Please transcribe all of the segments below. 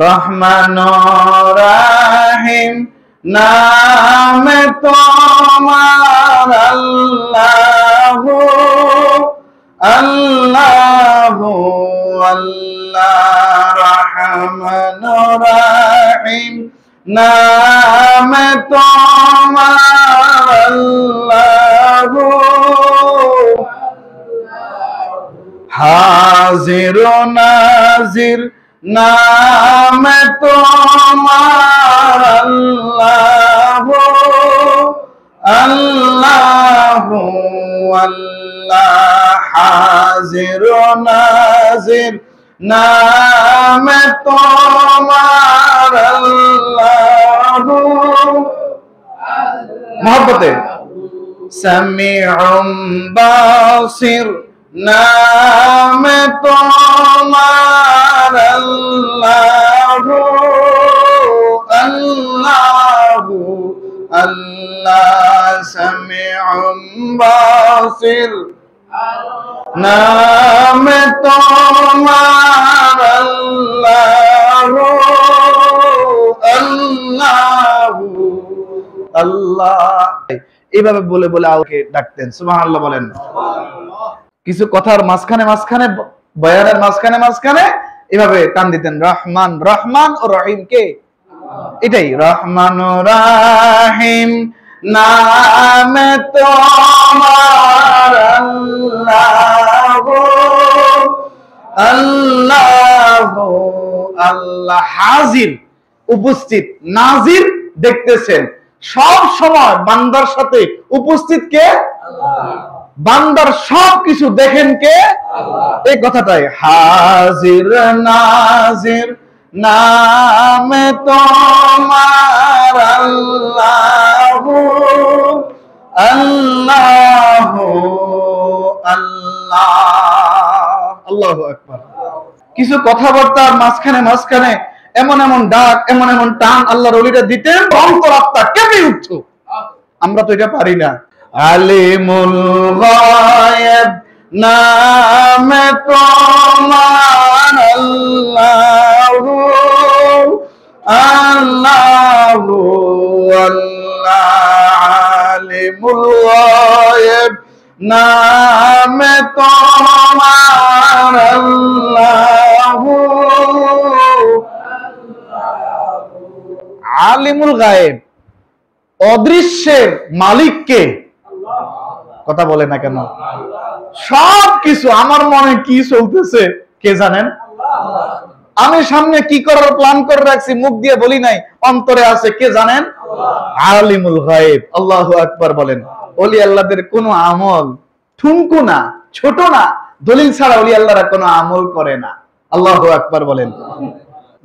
রহমান রাহিম নামে তোমার আল্লাহু আল্লাহু আল্লাহ রহমান রাহিম নামে তোমার আল্লাহু হাজির নাজির নামে তোমার আল্লাহু আল্লাহু আল্লাহ হাজির নাজির নামে তোমার আল্লাহু মহব্বতে সামিউম বাসির নামে তোমার আল্লাহু আল্লাহু আল্লাহ সামিউম বাসির নামে তোমার আল্লাহু আল্লাহু আল্লাহ। এইভাবে বলে বলে আল্লাহকে ডাকতেন। সুবহানাল্লাহ বলেন। কিছু কথার মাঝখানে মাঝখানে বয়ানের মাঝখানে মাঝখানে এভাবে টান দিতেন। রহমান, রহমান ও রহিম কে? এটাই রহমান ও রাহিম নামে তোমার আল্লাহু আল্লাহু আল্লাহ হাজির উপস্থিত, নাজির দেখতেছেন। সব সময় বান্দার সাথে উপস্থিত কে? আল্লাহ। বান্দার সবকিছু দেখেন কে? আল্লাহ। এই কথাটাই হাজির নাজির নামে তোমার আল্লাহু আল্লাহু আল্লাহ। আল্লাহু আকবার। কিছু কথাবার্তার মাঝখানে মাঝখানে এমন এমন ডাক, এমন এমন টান আল্লাহর ওলিরা দিতেন, অন্তরাত্মা কেঁপে উঠত। আমরা তো এটা পারি না। আলিমুল গায়ব নামে তোমার আল্লাহু আল্লাহু আল্লাহ আলিমুল গায়ব নামে তোমার আল্লাহু আলিমুল গায়েব, অদৃশ্যের মালিক কে? কথা বলে না কেন? সব কিছু আমার মনে কি চলতেছে কে জানেন? আমি সামনে কি করার প্ল্যান করে রাখছি মুখ দিয়ে বলি নাই, অন্তরে আছে কে জানেন? আলিমুল গায়েব। আল্লাহু আকবার বলেন। ওলি আল্লাহদের কোনো আমল ঠুনকু না, ছোট না, দলিল ছাড়া ওলি আল্লাহরা কোনো আমল করে না। আল্লাহু আকবার বলেন।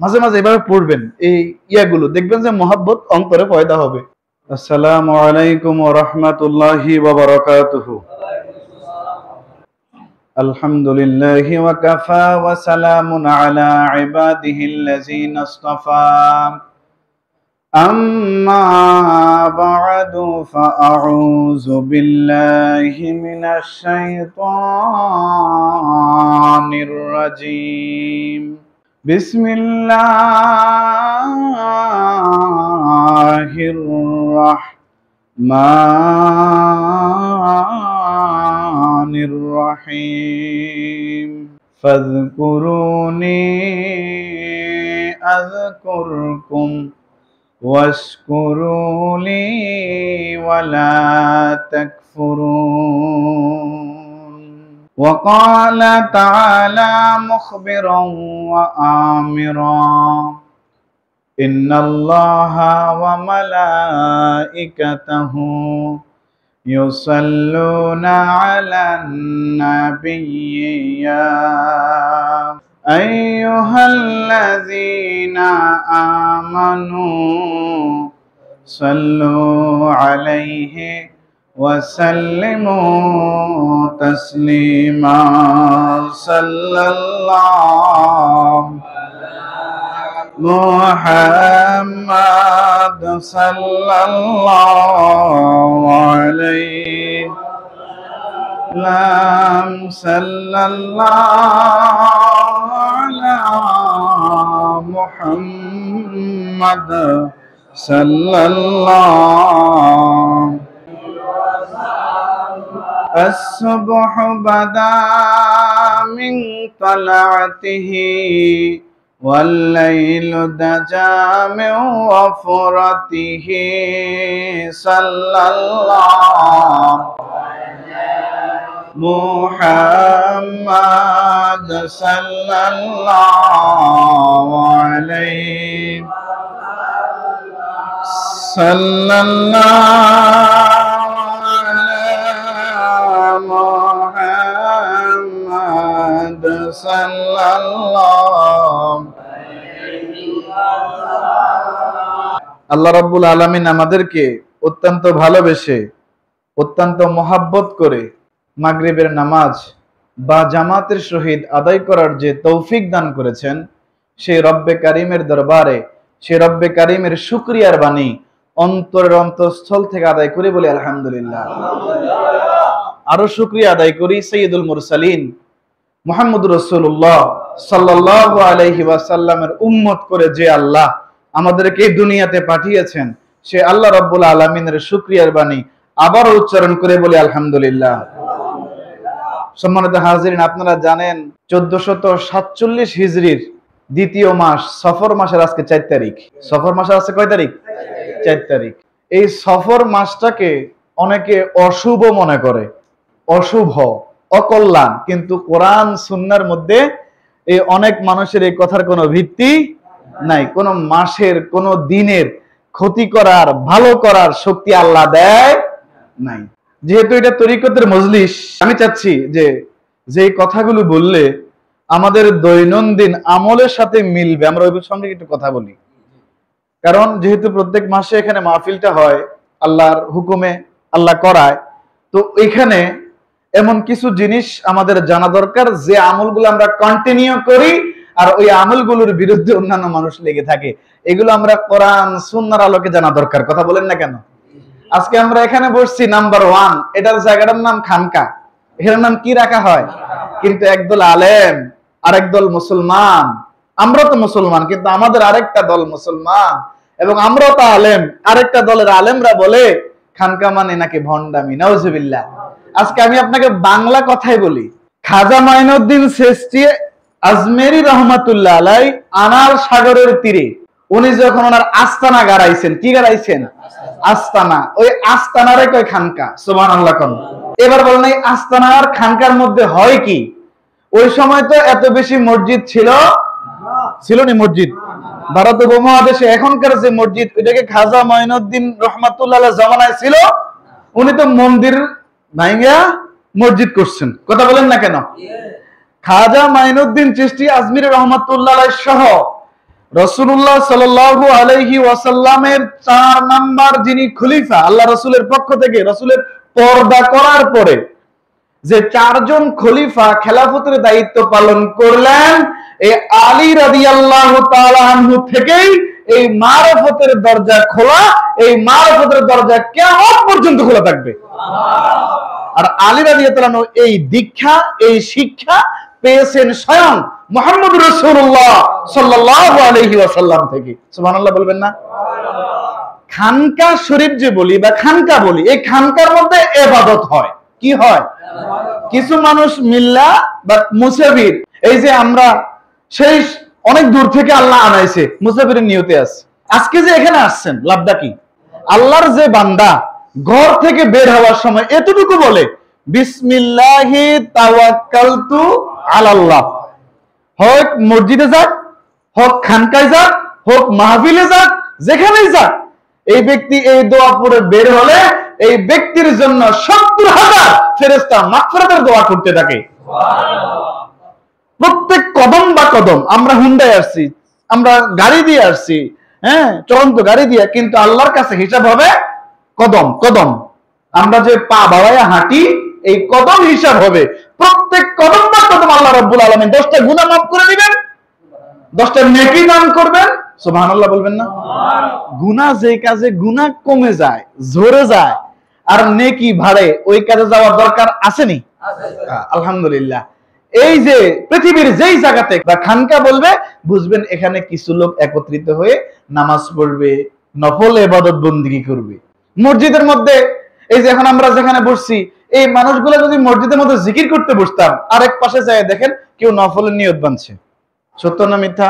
মাঝে মাঝে এভাবে পড়বেন, এই ইয়াগুলো দেখবেন যে মহব্বত অন্তরে পয়দা হবে। আসসালামু আলাইকুম ওয়া রাহমাতুল্লাহি ওয়া বারাকাতুহু। আলহামদুলিল্লাহি ওয়া কাফা ওয়া সালামুন আলা ইবাদিহিল্লাযিনা ইসতাফা। আম্মা বা'দু ফাআউযু বিল্লাহি মিনাশ শাইতানির রাজীম। বিসমিল্লাহির রাহমানির রাহিম। ফাযকুরুনি আযকুরকুম ওয়াশকুরুলি ওয়ালা তাকফুরুন। وقال تعالى مخبرا وآمرا إن الله وملائكته يصلون على النبي يا أيها الذين آمنوا صلوا عليه وسلموا تسليما صلى الله محمد صلى الله عليه وسلم صلى الله على মুহাম্মদ সাল্লাল্লাহু الصبح بدا من طلعته والليل دجى من وفرته صلى الله محمد صلى الله عليه صلى الله محمد صلى الله আল্লাহ রাব্বুল আলামিন আমাদেরকে অত্যন্ত ভালোবেসে অত্যন্ত মহাব্বত করে মাগরিবের নামাজ বা জামাতের সহিত আদায় করার যে তৌফিক দান করেছেন সেই রব্বে কারিমের দরবারে সেই রব্বে কারিমের শুকরিয়ার বাণী অন্তরের অন্তঃস্থল থেকে আদায় করি বলি আলহামদুলিল্লাহ। আরো শুকরিয়া আদায় করি সাইয়্যিদুল মুরসালিন মুহাম্মদুর রাসূলুল্লাহ সাল্লাল্লাহু আলাইহি ওয়াসাল্লামের উম্মত করে যে আল্লাহ আমাদেরকে এই দুনিয়াতে পাঠিয়েছেন সে আল্লাহ রাব্বুল আলামিনের শুকরিয়ার বাণী আবার উচ্চারণ করে বলি আলহামদুলিল্লাহ। সম্মানিত হাজিরিন, আপনারা জানেন 1447 হিজরির দ্বিতীয় মাস সফর মাসের আজকে 4 তারিখ। সফর মাসের আজকে কয় তারিখ? 4 তারিখ। এই সফর মাসটাকে অনেকে অশুভ মনে করে, অশুভ, অকল্যাণ, কিন্তু কোরআন সুন্নাহর মধ্যে এই অনেক মানুষের এই কথার কোনো ভিত্তি নাই। কোন মাসের কোন দিনের ক্ষতি করার ভালো করার শক্তি আল্লাহ দেয় নাই। যেহেতু এটা তরিকতের মজলিস, আমি চাচ্ছি যে কথাগুলো বললে আমাদের দৈনন্দিন আমলের সাথে মিলবে, আমরা ওই সঙ্গে একটু কথা বলি। কারণ যেহেতু প্রত্যেক মাসে এখানে মাহফিলটা হয়, আল্লাহর হুকুমে আল্লাহ করায়, তো এখানে এমন কিছু জিনিস আমাদের জানা দরকার যে আমলগুলো আমরা কন্টিনিউ করি আর ওই আমলগুলোর বিরুদ্ধে অন্যান্য মানুষ লেগে থাকে, এগুলো আমরা কোরআন সুন্নাহর আলোকে জানা দরকার। কথা বলেন না কেন? আজকে আমরা এখানে বসছি নাম্বার 1, এটার জায়গাটার নাম খানকা, এটার নাম কি রাখা হয়? কিন্তু একদল আলেম আর একদল মুসলমান, আমরা তো মুসলমান কিন্তু আমাদের আরেকটা দল মুসলমান এবং আমরাও তো আলেম, আরেকটা দলের আলেমরা বলে খানকা মানে নাকি ভণ্ডামি। নাউজুবিল্লাহ। আজকে আমি আপনাকে বাংলা কথাই বলি। খাজা মাইনুদ্দিন চিশতি আজমেরি রহমাতুল্লাহ আলাই আনার সাগরের তীরে উনি যখন ওনার আস্তানা গাড়াইছেন, কি গাড়াইছেন? আস্তানা। ওই আস্তানারে কয় খানকা। সুবহানাল্লাহ। কোন এবার বলেন এই আস্তানা আর খানকার মধ্যে হয় কি? ওই সময় তো এত বেশি মসজিদ ছিল নি মসজিদ ভারত উপমহাদেশে। এখনকার যে মসজিদ ওইটাকে খাজা মাইনুদ্দিন রহমাতুল্লাহ জামানায় ছিল, উনি তো মন্দির ভাঙা মসজিদ করছেন। কথা বলেন না কেন? খাজা মাইনুদ্দিন চিশতি আজমিরি রহমাতুল্লাহ সহ রাসূলুল্লাহ সাল্লাল্লাহু আলাইহি ওয়াসাল্লামের 4 নাম্বার যিনি খলিফা, আল্লাহ রাসূলের পক্ষ থেকে রাসূলের পর্দা করার পরে যে 4 জন খলিফা খেলাফতের দায়িত্ব পালন করলেন, এই আলী রাদিয়াল্লাহু তাআলা আনহু থেকেই এই মারফতের দরজা খোলা, এই মারফতের দরজা কিয়ামত পর্যন্ত খোলা থাকবে। আর আলী রাদিয়াল্লাহু আনহু এই দীক্ষা, এই শিক্ষা পেয়েছেন স্বয়ং মুহাম্মদুর রাসূলুল্লাহ সাল্লাল্লাহু আলাইহি ওয়াসাল্লাম থেকে। সুবহানাল্লাহ বলবেন না? খানকা শরীফ যে বলি বা খানকা বলি, এই খানকার মধ্যে ইবাদত হয়। কি হয়? কিছু মানুষ মিল্লা বা মুসাফির, এই যে আমরা সেই অনেক দূর থেকে আল্লাহ আনাইছে মুসাফিরের নিয়তে আছে, আজকে যে এখানে আসছেন লাভটা কি? আল্লাহর যে বান্দা ঘর থেকে বের হওয়ার সময় এতটুকু বলে বিসমিল্লাহি তাওয়াক্কালতু আলাল্লাহ। হোক মসজিদে যাক, হোক খানকায় যাক, হোক মাহফিলে যাক, যেখানেই যাক, এই ব্যক্তি এই দোয়া পড়ে বের হলে এই ব্যক্তির জন্য 70,000 ফেরেশতা মাগফিরাতের দোয়া করতে থাকে। প্রত্যেক কদম বা কদম, আমরা হুন্ডায় আসছি, আমরা গাড়ি দিয়ে আসছি, হ্যাঁ চলন্ত গাড়ি দিয়ে, কিন্তু আল্লাহর কাছে হিসাব হবে কদম কদম। আমরা যে পা বাড়াইয়া হাঁটি, এই কদম হিসাব হবে। প্রত্যেক কদম বা কদম আল্লাহ রাব্বুল আলামিন 10টা গুনাহ মাফ করে দিবেন, 10টা নেকি দান করবেন। সুবহানাল্লাহ বলবেন না? গুনাহ যে কাজে গুনাহ কমে যায়, ঝরে যায়, আর নেকি বাড়ে, ওই কাজে যাওয়ার দরকার আসেনি? আলহামদুলিল্লাহ। এই যে পৃথিবীর যেই জায়গাতে বা খানকা বলবে, বুঝবেন এখানে কিছু লোক একত্রিত হয়ে নামাজ পড়বে, নফল ইবাদত বন্দেগী করবে। মসজিদের মধ্যে এই যে এখন আমরা যেখানে বসছি, এই মানুষগুলো যদি মসজিদের মধ্যে জিকির করতে বসতাম, আরেক পাশে যায় দেখেন কেউ নফলের নিয়ত বাঁধছে। সত্য না মিথ্যা?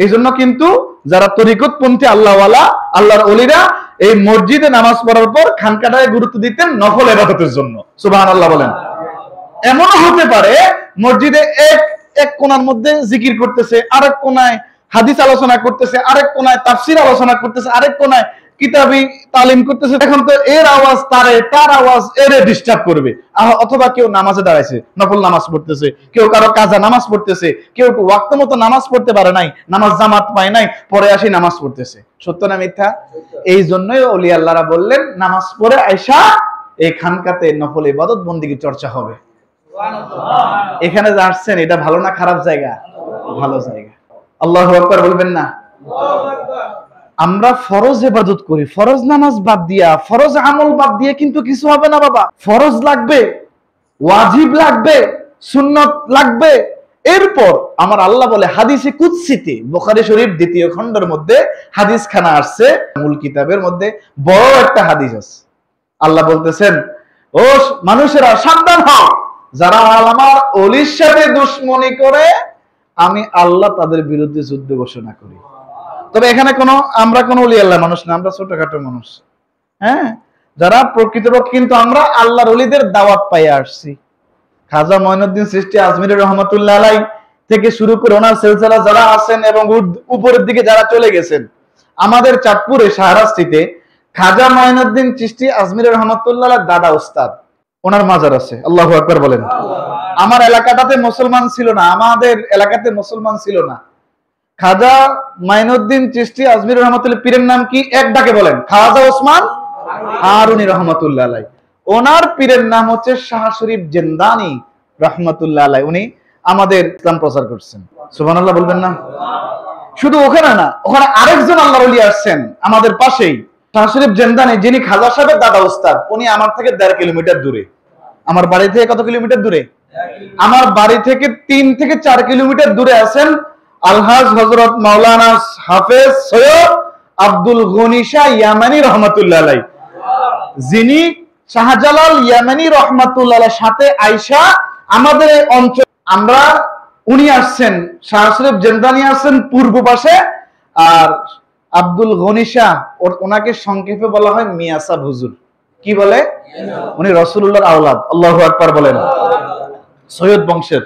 এই জন্য কিন্তু যারা তরিকতপন্থী আল্লাহওয়ালা, আল্লাহর ওলিরা এই মসজিদে নামাজ পড়ার পর খানকাটায় গুরুত্ব দিতেন নফল ইবাদতের জন্য। সুবহানাল্লাহ বলেন। এমনও হতে পারে মসজিদে এক কোণার মধ্যে জিকির করতেছে, আরেক কোণায় হাদিস আলোচনা করতেছে, আরেক কোণায় তাফসীর আলোচনা করতেছে, আরেক কোণায় কিতাবি তালিম করতেছে। এখন তো এর আওয়াজ তার আওয়াজ এরে ডিস্টার্ব করবে। অথবা কেউ নামাজে দাঁড়াইছে, নফল নামাজ পড়তেছে, কেউ কারো কাজা নামাজ পড়তেছে, কেউ ওয়াক্ত মতো নামাজ পড়তে পারে নাই, নামাজ জামাত পায় নাই, পরে আসি নামাজ পড়তেছে। সত্য না মিথ্যা? এই জন্যই ওলি আল্লাহরা বললেন নামাজ পড়ে আয়সা এই খানকাতে নফল ইবাদত বন্দেগী চর্চা হবে। এখানে যে আসছেন এটা ভালো না খারাপ জায়গা? ভালো জায়গা। আল্লাহু আকবার বলবেন না? আমরা ফরজ ইবাদত করি, ফরজ নামাজ বাদ দিয়া, ফরজ আমল বাদ দিয়ে কিন্তু কিছু হবে না বাবা। ফরজ লাগবে, ওয়াজিব লাগবে, সুন্নত লাগবে। এরপর আমার আল্লাহ বলে হাদিসে কুদসিতে, বুখারী শরীফ 2য় খণ্ডের মধ্যে হাদিস খানা আসছে, মূল কিতাবের মধ্যে বড় একটা হাদিস আছে। আল্লাহ বলতেছেন, ও মানুষেরা সাবধান হও, যারা আমার ওলির সাথে দুশমনি করে আমি আল্লাহ তাদের বিরুদ্ধে যুদ্ধ ঘোষণা করি। তবে এখানে আমরা কোন ওলি আল্লাহ মানুষ না, আমরা ছোটখাটো মানুষ। হ্যাঁ, যারা প্রকৃতপক্ষে কিন্তু আমরা আল্লাহর ওলিদের দাওয়াত পাইয়া আসছি। খাজা মঈনুদ্দিন চিশতি আজমিরি রহমাতুল্লাহ আলাইহি থেকে শুরু করে ওনার সিলসিলা যারা আছেন এবং উপরের দিকে যারা চলে গেছেন, আমাদের চাঁদপুরে শাহরাস্তিতে খাজা মঈনুদ্দিন চিশতি আজমিরি রহমাতুল্লাহ আলাইহির দাদা উস্তাদ, ওনার মাজার আছে। আল্লাহু আকবার বলেন। আমার এলাকাটাতে মুসলমান ছিল না, আমাদের এলাকাতে মুসলমান ছিল না। খাজা মাইনুদ্দিন চিশতি আজমির রহমাতুল্লাহ পীরের নাম কি? এক ডাকে বলেন, খাজা ওসমান হারুনি রহমাতুল্লাহ আলাইহি। ওনার পীরের নাম হচ্ছে শাহ শরীফ জিন্দানি রহমাতুল্লাহ আলাইহি। উনি আমাদের ইসলাম প্রচার করছেন। সুবহানাল্লাহ বলবেন না? শুধু ওখানে না, ওখানে আরেকজন আল্লাহর ওলি আসছেন আমাদের পাশেই, শাহ শরীফ জিন্দানি, যিনি খাজা সাহেবের দাদা উস্তাদ। উনি আমার থেকে 1.5 কিলোমিটার দূরে। আমার বাড়ি থেকে কত কিলোমিটার দূরে? আমার বাড়ি থেকে 3 থেকে 4 কিলোমিটার দূরে আছেন আলহাজ হযরত মাওলানা হাফেজ সৈয়দ আব্দুল গনি শাহ ইয়ামানি রহমাতুল্লাহ আলাইহি, যিনি শাহজালাল ইয়ামানি রহমাতুল্লাহ আলাইহির সাথে আয়েশা আমাদের এই অঞ্চল আমরা, উনি আসছেন, শাহ শরীফ জিন্দানি আসছেন পূর্ব পাশে, আর আব্দুল গনি শাহ ওনাকে সংক্ষেপে বলা হয় মিয়া সাহেব হুজুর। কি বলে? উনি রাসূলুল্লাহর আওলাদ। আল্লাহু আকবার বলেন। সৈয়দ বংশের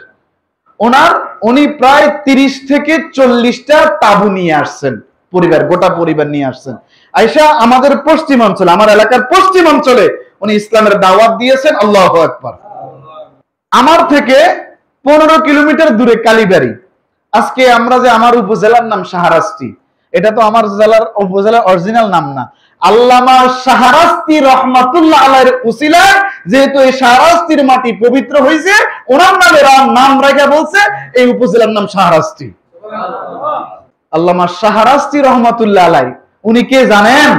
উনি প্রায় 30 থেকে 40টা তাবু নিয়ে আসছেন, পরিবার, গোটা পরিবার নিয়ে আসছেন। আয়েশা আমাদের পশ্চিম অঞ্চলে, আমার এলাকার পশ্চিম অঞ্চলে উনি ইসলামের দাওয়াত দিয়েছেন। আল্লাহু আকবার। আমার থেকে 15 কিলোমিটার দূরে কালীবাড়ি। আজকে আমরা যে আমার উপজেলার নাম শাহরাস্তি, এটা তো আমার জেলার উপজেলার অরিজিনাল নাম না। আল্লামা শাহরাস্তি রহমাতুল্লাহ আলাইহির উসিলায় যেহেতু এই শাহরাস্তির মাটি পবিত্র হয়েছে, ওনার নামে নাম রাখা বলছে এই উপজেলার নাম শাহরাস্তি। আল্লামা শাহরাস্তি রহমাতুল্লাহ আলাইহি উনি কে জানেন?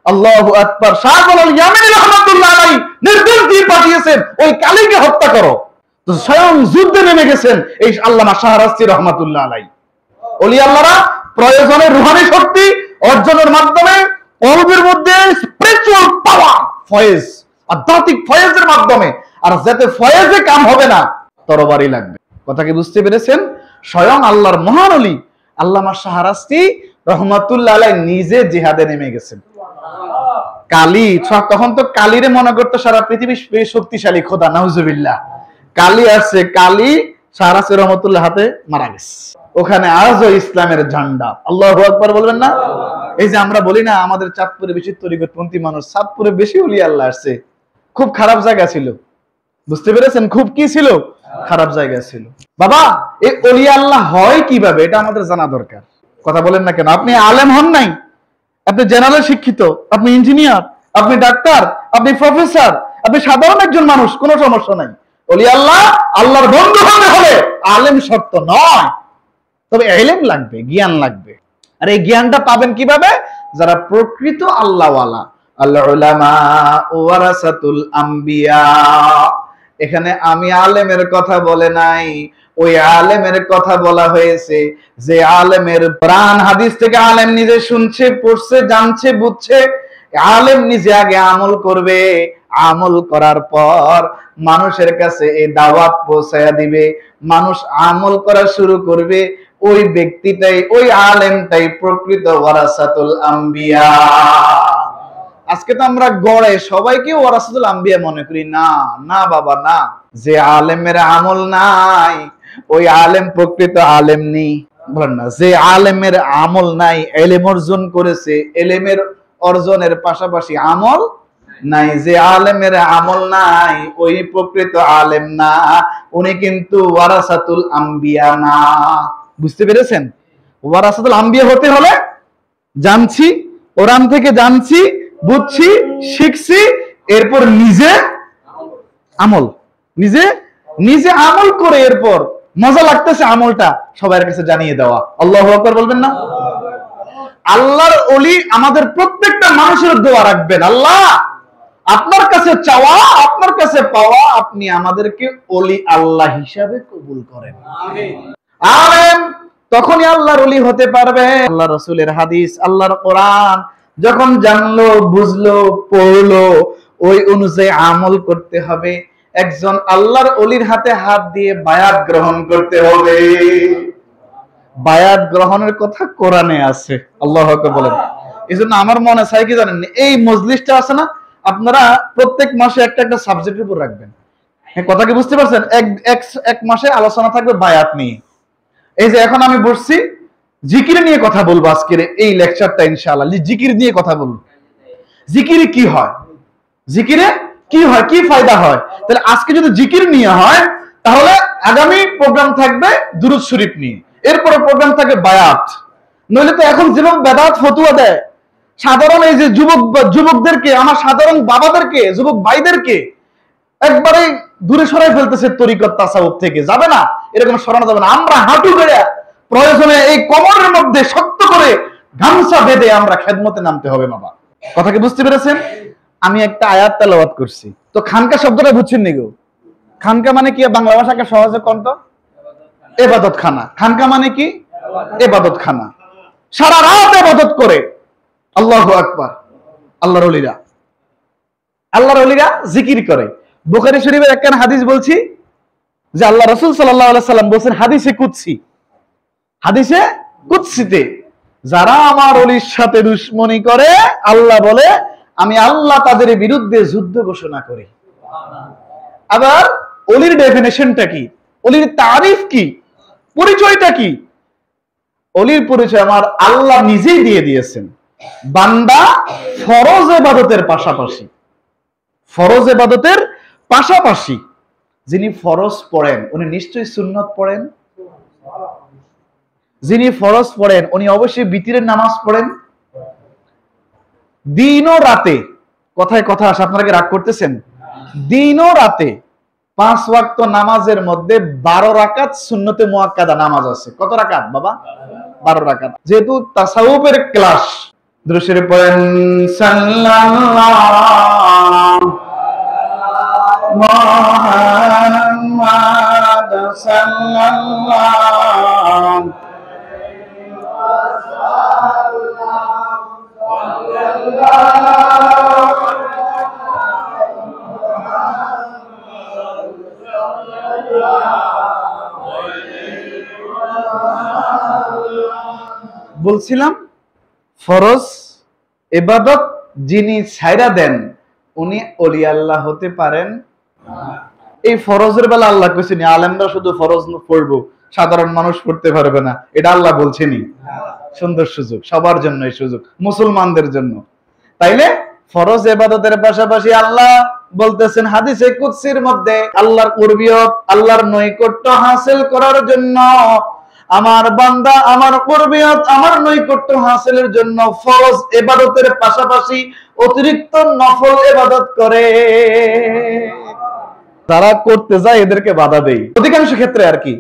আল্লাহু আকবার। শাহজালাল ইয়ামানি রহমাতুল্লাহ আলাইহি নির্দেশ দিয়ে পাঠিয়েছেন ওই কালীকে হত্যা করো, তো স্বয়ং যুদ্ধে নেমে গেছেন এই আল্লামা শাহরাস্তি রহমাতুল্লাহ আলাইহি। ওলি আল্লাহরা প্রয়োজনে রূহানি শক্তি অর্জনের মাধ্যমে কলবের মধ্যে স্পিরিচুয়াল পাওয়ার, ফয়েজ, আধ্যাত্মিক ফয়েজের মাধ্যমে, আর যাতে ফয়েজে কাম হবে না, তরবারি লাগবে। কথা কি বুঝতে পেরেছেন? স্বয়ং আল্লাহর মহান ওলি আল্লামা শাহরাস্তি রহমাতুল্লাহ আলাইহি নিজে জিহাদে নেমে গেছেন। কালী, তখন তো কালীরে মনে করতো সারা পৃথিবীর শক্তিশালী খোদা, নাউজুবিল্লাহ। কালী আসছে, কালী শাহরাস্তি রহমাতুল্লাহ হাতে মারা গেছে। ওখানে আজও ইসলামের ঝান্ডা। আল্লাহু আকবার বলবেন না? এই যে আমরা বলি না আমাদের চাঁদপুরে বেশি তরিকতপন্থী মানুষ, চাঁদপুরে বেশি ওলি আল্লাহ আসছে। খুব খারাপ জায়গা ছিল, বুঝতে পেরেছেন? খুব কি ছিল? খারাপ জায়গা ছিল। বাবা, এই ওলি আল্লাহ হয় কিভাবে এটা আমাদের জানা দরকার। কথা বলেন না কেন? আপনি আলেম হন নাই, আপনি জেনারেল শিক্ষিত, আপনি ইঞ্জিনিয়ার, আপনি ডাক্তার, আপনি প্রফেসর, আপনি সাধারণ একজন মানুষ, কোনো সমস্যা নাই। ওলি আল্লাহ, আল্লাহর বন্ধু হতে হলে আলেম শর্ত নয়, তবে ইলম লাগবে, জ্ঞান লাগবে। আর এই জ্ঞানটা পাবেন কিভাবে? যারা প্রকৃত আল্লাহওয়ালা। আল উলামা ওয়ারাসাতুল আম্বিয়া, এখানে আমি আলেমের কথা বলে নাই, ওই আলেমের কথা বলা হয়েছে যে আলেমের প্রাণ হাদিস থেকে আলেম নিজে শুনছে, পড়ছে, জানছে, বুঝছে। আলেম নিজে আগে আমল করবে, আমল করার পর মানুষের কাছে এই দাওয়াত পৌঁছায়া দিবে, মানুষ আমল করা শুরু করবে। ওই ব্যক্তিটাই, ওই আলেমটাই প্রকৃত ওয়ারাসাতুল আম্বিয়া। আজকে তো আমরা গড়ে সবাইকে ওয়ারাসাতুল আম্বিয়া মনে করি। না না বাবা না, যে আলেমের আমল নাই ওই আলেম প্রকৃত আলেম নেই। বলেন না, যে আলেমের আমল নাই, এলেম অর্জন করেছে, এলেমের অর্জনের পাশাপাশি আমল নাই, যে আলেমের আমল নাই ওই প্রকৃত আলেম না, উনি কিন্তু ওয়ারাসাতুল আম্বিয়া না। বুঝতে পেরেছেন? ওয়ারাসাতুল আম্বিয়া হতে হলে জানছি, কোরআন থেকে জানছি, বুঝছি, শিখছি, এরপর নিজে আমল, নিজে নিজে আমল করে এরপর মজা লাগতেছে আমলটা সবার কাছে জানিয়ে দেওয়া। আল্লাহু আকবার বলবেন না? আল্লাহর ওলি আমাদের প্রত্যেকটা মানুষের দোয়া রাখবেন, আল্লাহ আপনার কাছে চাওয়া, আপনার কাছে পাওয়া, আপনি আমাদেরকে ওলি আল্লাহ হিসাবে কবুল করেন। আলেম তখনই আল্লাহর ওলি হতে পারবে। আল্লাহ রাসূলের হাদিস, আল্লাহর কোরআন যখন জানলো, বুঝলো, পড়লো, ওই অনুযায়ী আমল করতে হবে। একজন আল্লাহর ওলির হাতে হাত দিয়ে বায়াত গ্রহণ করতে হবে। বায়াত গ্রহণের কথা কোরআনে আছে। আল্লাহু আকবার বলেন। এজন্য আমার মনে চাই কি জানেন, এই মজলিসটা আছে না, আপনারা প্রত্যেক মাসে একটা একটা সাবজেক্টের উপর রাখবেন। হ্যাঁ, কথা কি বুঝতে পারছেন? এক মাসে আলোচনা থাকবে বায়াত নিয়ে। এই যে এখন আমি বসছি, জিকির নিয়ে কথা বলবো আজকের এই লেকচারটা ইনশাআল্লাহ। জিকির নিয়ে কথা বলবো। জিকিরে কি হয়, জিকিরে কি হয়, কি ফায়দা হয়। তাহলে আজকে যদি জিকির নিয়ে হয়, তাহলে আগামী প্রোগ্রাম থাকবে দুরূদ শরীফ নিয়ে, এরপরে প্রোগ্রাম থাকবে বায়াত। নইলে তো এখন যেভাবে বেদাত ফতুয়া দেয়, সাধারণ এই যে যুবকদেরকে, আমার সাধারণ বাবাদেরকে, যুবক ভাইদেরকে একবারে দূরে সরাই ফেলতেছে তরিকত তাসাউফ থেকে। যাবে না, এরকম সরানো যাবে না। আমরা হাঁটু গেড়ে প্রয়োজনে এই কোমরের মধ্যে শক্ত করে গামছা বেঁধে আমরা খেদমতে নামতে হবে বাবা। কথা কি বুঝতে পেরেছেন? আমি একটা আয়াত তেলাওয়াত করছি। তো খানকা শব্দটা বুঝছেন নি গো? খানকা মানে কি বাংলা ভাষাকে সহজে কন্ত? ইবাদত খানা। খানকা মানে কি? ইবাদত খানা। সারা রাত ইবাদত করে। আল্লাহু আকবার। আল্লাহর ওলিরা জিকির করে। বুখারী শরীফের একখানা হাদিস বলছি যে আল্লাহ রাসূল সাল্লাল্লাহু আলাইহি সাল্লাম বলেছেন হাদিসে কুদসি, হাদিসে কুদসিতে, যারা আমার ওলির সাথে দুশমনি করে, আল্লাহ বলে আমি আল্লাহ তাদের বিরুদ্ধে যুদ্ধ ঘোষণা করি। আবার ওলির ডেফিনেশনটা কি, ওলির তারিফ কি, পরিচয়টা কি? ওলির পরিচয় আমার আল্লাহ নিজেই দিয়ে দিয়েছেন। বান্দা ফরজ ইবাদতের পাশাপাশি, ফরজ ইবাদতের পাশাপাশি যিনি ফরজ পড়েন উনি নিশ্চয়ই সুন্নত পড়েন। যিনি ফরজ পড়েন উনি অবশ্যই বিতিরের নামাজ পড়েন। দিন ও রাতে, কথায় কথা আসে, আপনারা কি রাগ করতেছেন? দিন ও রাতে 5 ওয়াক্ত নামাজের মধ্যে 12 রাকাত সুন্নতে মুআক্কাদা নামাজ আছে। কত রাকাত বাবা? 12 রাকাত। যেহেতু তাসাউফের ক্লাস, দুরূদ শরীফ পড়েন সাল্লাল্লাহু মুহাম্মাদ সাল্লাল্লাহু বলছিলাম ফরজ ইবাদত যিনি ছাইরা দেন উনি ওলি আল্লাহ হতে পারেন। এই ফরজের বেলা আল্লাহ কইছেন আলেমরা শুধু ফরজ পড়বো, সাধারণ মানুষ পড়তে পারবে না, এটা আল্লাহ বলছেনই। সুন্দর সুযোগ, সবার জন্য এই সুযোগ, মুসলমানদের জন্য। তাইলে ফরজ ইবাদতের পাশাপাশি আল্লাহ বলতেছেন হাদিসে কুদসির মধ্যে, আল্লাহর কুরবিয়ত, আল্লাহর নৈকট্য হাসিল করার জন্য আমার বান্দা আমার কুরবিয়ত, আমার নৈকট্য হাসিলের জন্য ফরজ ইবাদতের পাশাপাশি অতিরিক্ত নফল ইবাদত করে। তারা করতে যায় এদেরকে বাধা দেই অধিকাংশ ক্ষেত্রে আর কি।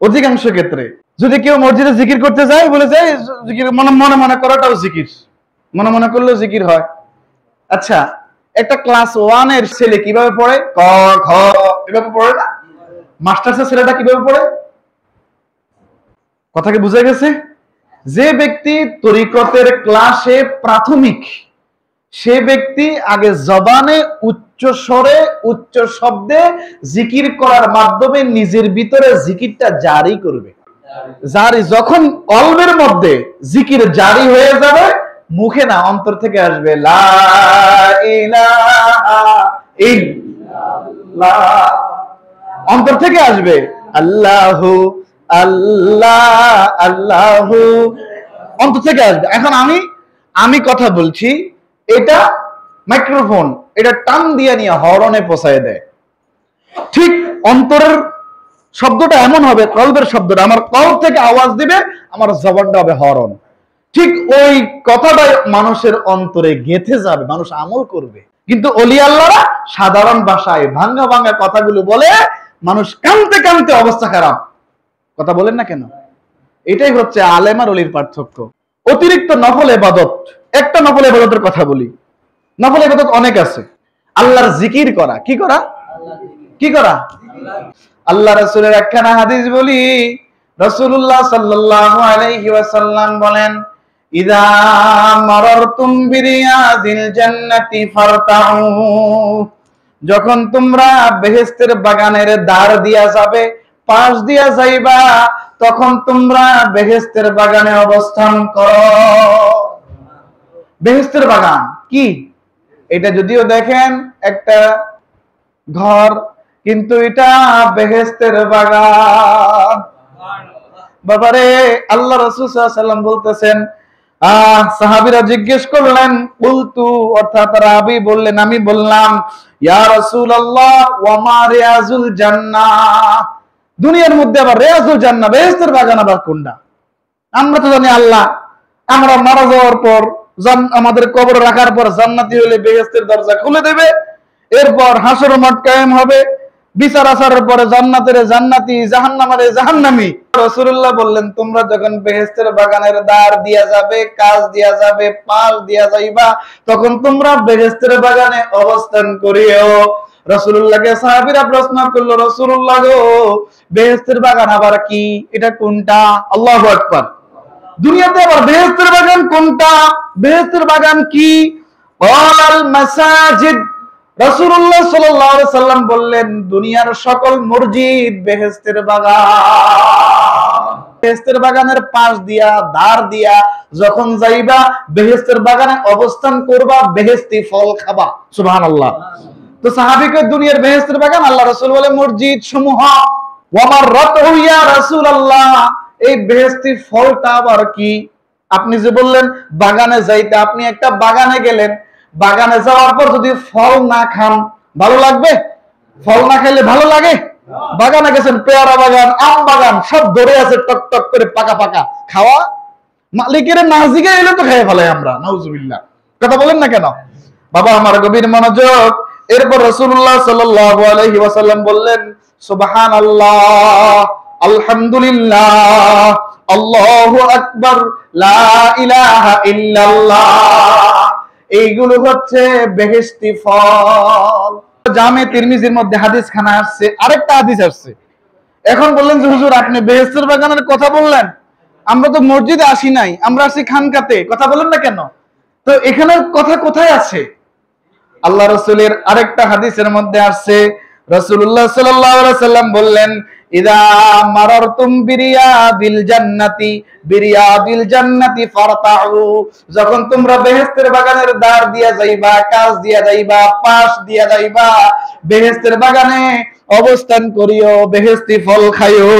অধিকাংশ ক্ষেত্রে যদি কেউ মসজিদে জিকির করতে যায়, বলে যায় জিকির মনে মনে করাটাও জিকির, মনে মনে করলেও জিকির হয়। আচ্ছা, একটা ক্লাস 1 এর ছেলে কিভাবে পড়ে? ক খ এভাবে পড়ে না? মাস্টার্সের ছেলেটা কিভাবে পড়ে? কথা কি বুঝে গেছে? যে ব্যক্তি তরিকতের ক্লাসে প্রাথমিক, সে ব্যক্তি আগে জবানে উচ্চ স্বরে উচ্চ শব্দে জিকির করার মাধ্যমে নিজের ভিতরে জিকিরটা জারি করবে। জারি যখন কলবের মধ্যে জিকির জারি হয়ে যাবে, মুখে না অন্তর থেকে আসবে লা ইলাহা ইল্লাল্লাহ, অন্তর থেকে আসবে আল্লাহু আল্লাহ আল্লাহু, অন্তর থেকে আসবে। এখন আমি কথা বলছি, এটা মাইক্রোফোন, এটা টান দিয়ে নিয়ে হরনে পৌঁছায় দেয়। ঠিক অন্তরের শব্দটা এমন হবে, কলবের শব্দটা আমার কলব থেকে আওয়াজ দিবে, আমার জবানটা হবে হরন। ঠিক ওই কথাটাই মানুষের অন্তরে গেঁথে যাবে, মানুষ আমল করবে। কিন্তু ওলি আল্লাহরা সাধারণ ভাষায় ভাঙ্গা ভাঙ্গা কথাগুলো বলে, মানুষ কানতে কানতে অবস্থা খারাপ। কথা বলেন না কেন? এটাই হচ্ছে আলেম আর ওলির পার্থক্য। অতিরিক্ত নফল ইবাদত, একটা নফল ইবাদতের কথা বলি। নফল ইবাদত অনেক আছে। আল্লাহর জিকির করা, কি করা? কি করা? আল্লাহ রাসূলের একখানা হাদিস বলি, রাসূলুল্লাহ সাল্লাল্লাহু আলাইহি ওয়াসাল্লাম বলেন, ইযা মারারতুম বিরিয়াদিল জান্নাতি ফারতাউ, যখন তোমরা বেহেশতের বাগানের দ্বার দিয়া যাবে, পাশ দিয়া যাইবা, তখন তোমরা বেহেশতের বাগানে অবস্থান করো। বেহেশতের বাগান কি? এটা যদিও দেখেন একটা ঘর, কিন্তু এটা বেহেশতের বাগান। বাবারে, আল্লাহ রাসূল সাল্লাল্লাহু আলাইহি ওয়াসাল্লাম বলতেছেন, সাহাবীরা জিজ্ঞেস করলেন, কুলতু, অর্থাৎ রাবী বললেন, আমি বললাম, ইয়া রাসূলুল্লাহ ওয়া মা রিয়াজুল জান্নাহ, দুনিয়ার মধ্যে আবার রিয়াজুল জান্নাহ, বেহেশতের বাগান আবার কোনটা? আমরা তো জানি আল্লাহ আমরা মারা যাওয়ার পর, আমাদের কবর রাখার পর জান্নাতি হলে বেহেশতের দরজা খুলে দেবে, এরপর হাসর মাঠ কায়েম হবে, বিচার আচারের পরে জান্নাতের জান্নাতি, জাহান্নামের জাহান্নামী। রাসূলুল্লাহ বললেন, তোমরা যখন বেহেশতের বাগানের দ্বার দিয়া যাবে, কাজ দিয়া যাবে, পাশ দিয়া যাইবা, তখন তোমরা বেহেশতের বাগানে অবস্থান করিও। রাসূলুল্লাহকে সাহাবীরা প্রশ্ন করলো, রাসূলুল্লাহ গো, বেহেশতের বাগান আবার কি? এটা কোনটা? আল্লাহু আকবার। দুনিয়াতে আবার বেহেশতের বাগান কোনটা? বেহেশতের বাগান কি? ওয়াল মাসাজিদ, রাসূলুল্লাহ সাল্লাল্লাহু আলাইহি সাল্লাম বললেন, দুনিয়ার সকল মসজিদ বেহেশতের বাগান। বেহেশতের বাগানের পাশ দিয়া, দ্বার দিয়া যখন যাইবা, বেহেশতের বাগানে অবস্থান করবা, বেহেশতি ফল খাবা। সুবহানাল্লাহ। তো সাহাবীকে দুনিয়ার বেহেশতের বাগান, আল্লাহ রাসূল বলে মসজিদ সমূহ। ওয়া মাররাতহু ইয়া রাসূলুল্লাহ, এই বেহেশতি ফলটা আবার কি? আপনি যে বললেন বাগানে যাইতে, আপনি একটা বাগানে গেলেন, বাগানে যাওয়ার পর যদি ফল না খান ভালো লাগবে? ফল না খাইলে ভালো লাগে? বাগানে গেছেন, পেয়ারা বাগান, আম বাগান, সব ধরে আছে টক টক করে পাকা পাকা, খাওয়া মালিকের নাজিকে এলে তো খেয়ে ফেলাই আমরা, নাউজুবিল্লাহ। কথা বলেন না কেন? বাবা আমার গভীর মনোযোগ। এরপর রাসূলুল্লাহ সাল্লাল্লাহু আলাইহি ওয়াসাল্লাম বললেন, সুবহানাল্লাহ, আলহামদুলিল্লাহ, আল্লাহু আকবার, লা ইলাহা ইল্লাল্লাহ, এইগুলো হচ্ছে বেহেশতি ফল। জামে তিরমিজির মধ্যে হাদিস খানা আসছে, আরেকটা হাদিস আসছে। এখন বললেন যে হুজুর, আপনি বেহেশতের বাগানের কথা বললেন, আমরা তো মসজিদে আসি নাই, আমরা আসি খানকাতে, কথা বলেন না কেন? তো এখানে কথা কোথায় আছে? আল্লাহ রাসূলের আরেকটা হাদিসের মধ্যে আসছে, রাসূলুল্লাহ সাল্লাল্লাহু আলাইহি ওয়াসাল্লাম বললেন, ইদা মারারতুম বিরিয়াদিল জান্নাতি, বিরিয়াদিল জান্নাতি ফারতাউ, যখন তোমরা বেহেশতের বাগানের দ্বার দিয়া যাইবা, কাজ দিয়া যাইবা, পাশ দিয়া যাইবা, বেহেশতের বাগানে অবস্থান করিও, বেহেশতি ফল খাইও।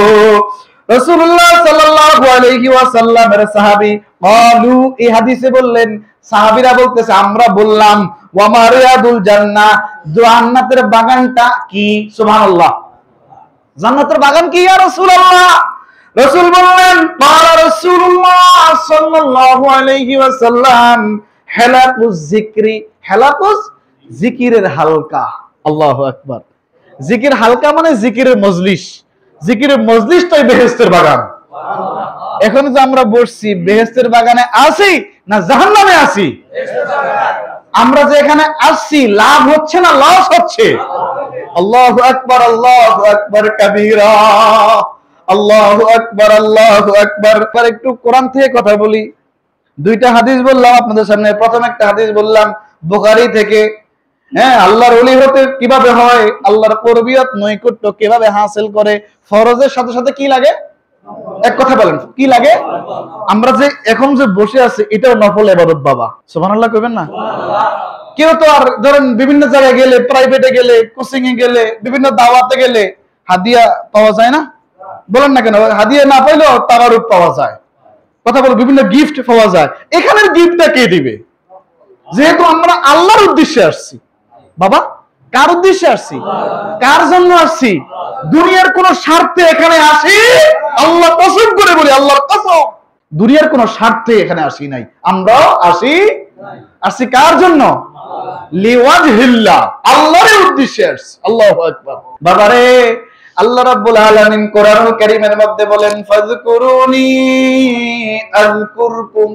রাসূলুল্লাহ সাল্লাল্লাহু আলাইহি ওয়াসাল্লামের সাহাবী ক্বালু, এই হাদিসে বললেন, সাহাবীরা বলতেছে, আমরা বললাম, ওয়া মা রিয়াদুল জান্নাহ, জান্নাতের বাগানটা কি? সুবহানাল্লাহ। জান্নাতের বাগান কি ইয়া রাসূলুল্লাহ? রাসূল বললেন, ক্বালা রাসূলুল্লাহ সাল্লাল্লাহু আলাইহি ওয়াসাল্লাম, হালাকুজ যিকরি, হালাকুজ জিকিরের হালকা। আল্লাহু আকবার। জিকির হালকা মানে জিকিরের মজলিস, জিকিরের মজলিসটাই বেহেশতের বাগান। এখন যে আমরা বসছি, বেহেশতের বাগানে আছি না জাহান্নামে আছি? আমরা যে এখানে আসছি, লাভ হচ্ছে না লস হচ্ছে? আল্লাহু আকবার কাবীরা, আল্লাহু আকবার। একটু কোরআন থেকে কথা বলি। দুইটা হাদিস বললাম আপনাদের সামনে। প্রথম একটা হাদিস বললাম বুখারী থেকে। হ্যাঁ, আল্লাহর ওলি হতে কিভাবে হয়, আল্লাহর কর্বিয়ত নৈকট্য কিভাবে হাসিল করে। ফরজের সাথে সাথে কি লাগে? এক কথা বলেন, কি লাগে? আমরা যে এখন যে বসে আছি এটাও নফল ইবাদত বাবা। সুবহানাল্লাহ কইবেন না? কেউ তো আর ধরেন বিভিন্ন জায়গায় গেলে, প্রাইভেটে গেলে, কোচিং এ গেলে, বিভিন্ন দাওয়াতে গেলে হাদিয়া পাওয়া যায় না? বলেন না কেন? হাদিয়া না পাইলেও তাবারুক পাওয়া যায়। কথা বল, বিভিন্ন গিফট পাওয়া যায়। এখানের গিফটটা কে দিবে? যেহেতু আমরা আল্লাহর উদ্দেশ্যে আসছি বাবা। কার উদ্দেশ্যে আসছি? কার জন্য আসছি? দুনিয়ার কোন স্বার্থে এখানে আসি? আল্লাহ কসম করে বলি, আল্লাহর কসম, দুনিয়ার কোন স্বার্থে এখানে আসি নাই। আমরাও আসি কার জন্য? লিওয়াজহিল্লাহ, আল্লাহর উদ্দেশ্যে আসছি। আল্লাহু আকবার। বাবারে, আল্লাহ রাব্বুল আলামিন কোরআনুল কারীমের মধ্যে বলেন ফাযকুরুনি আযকুরকুম,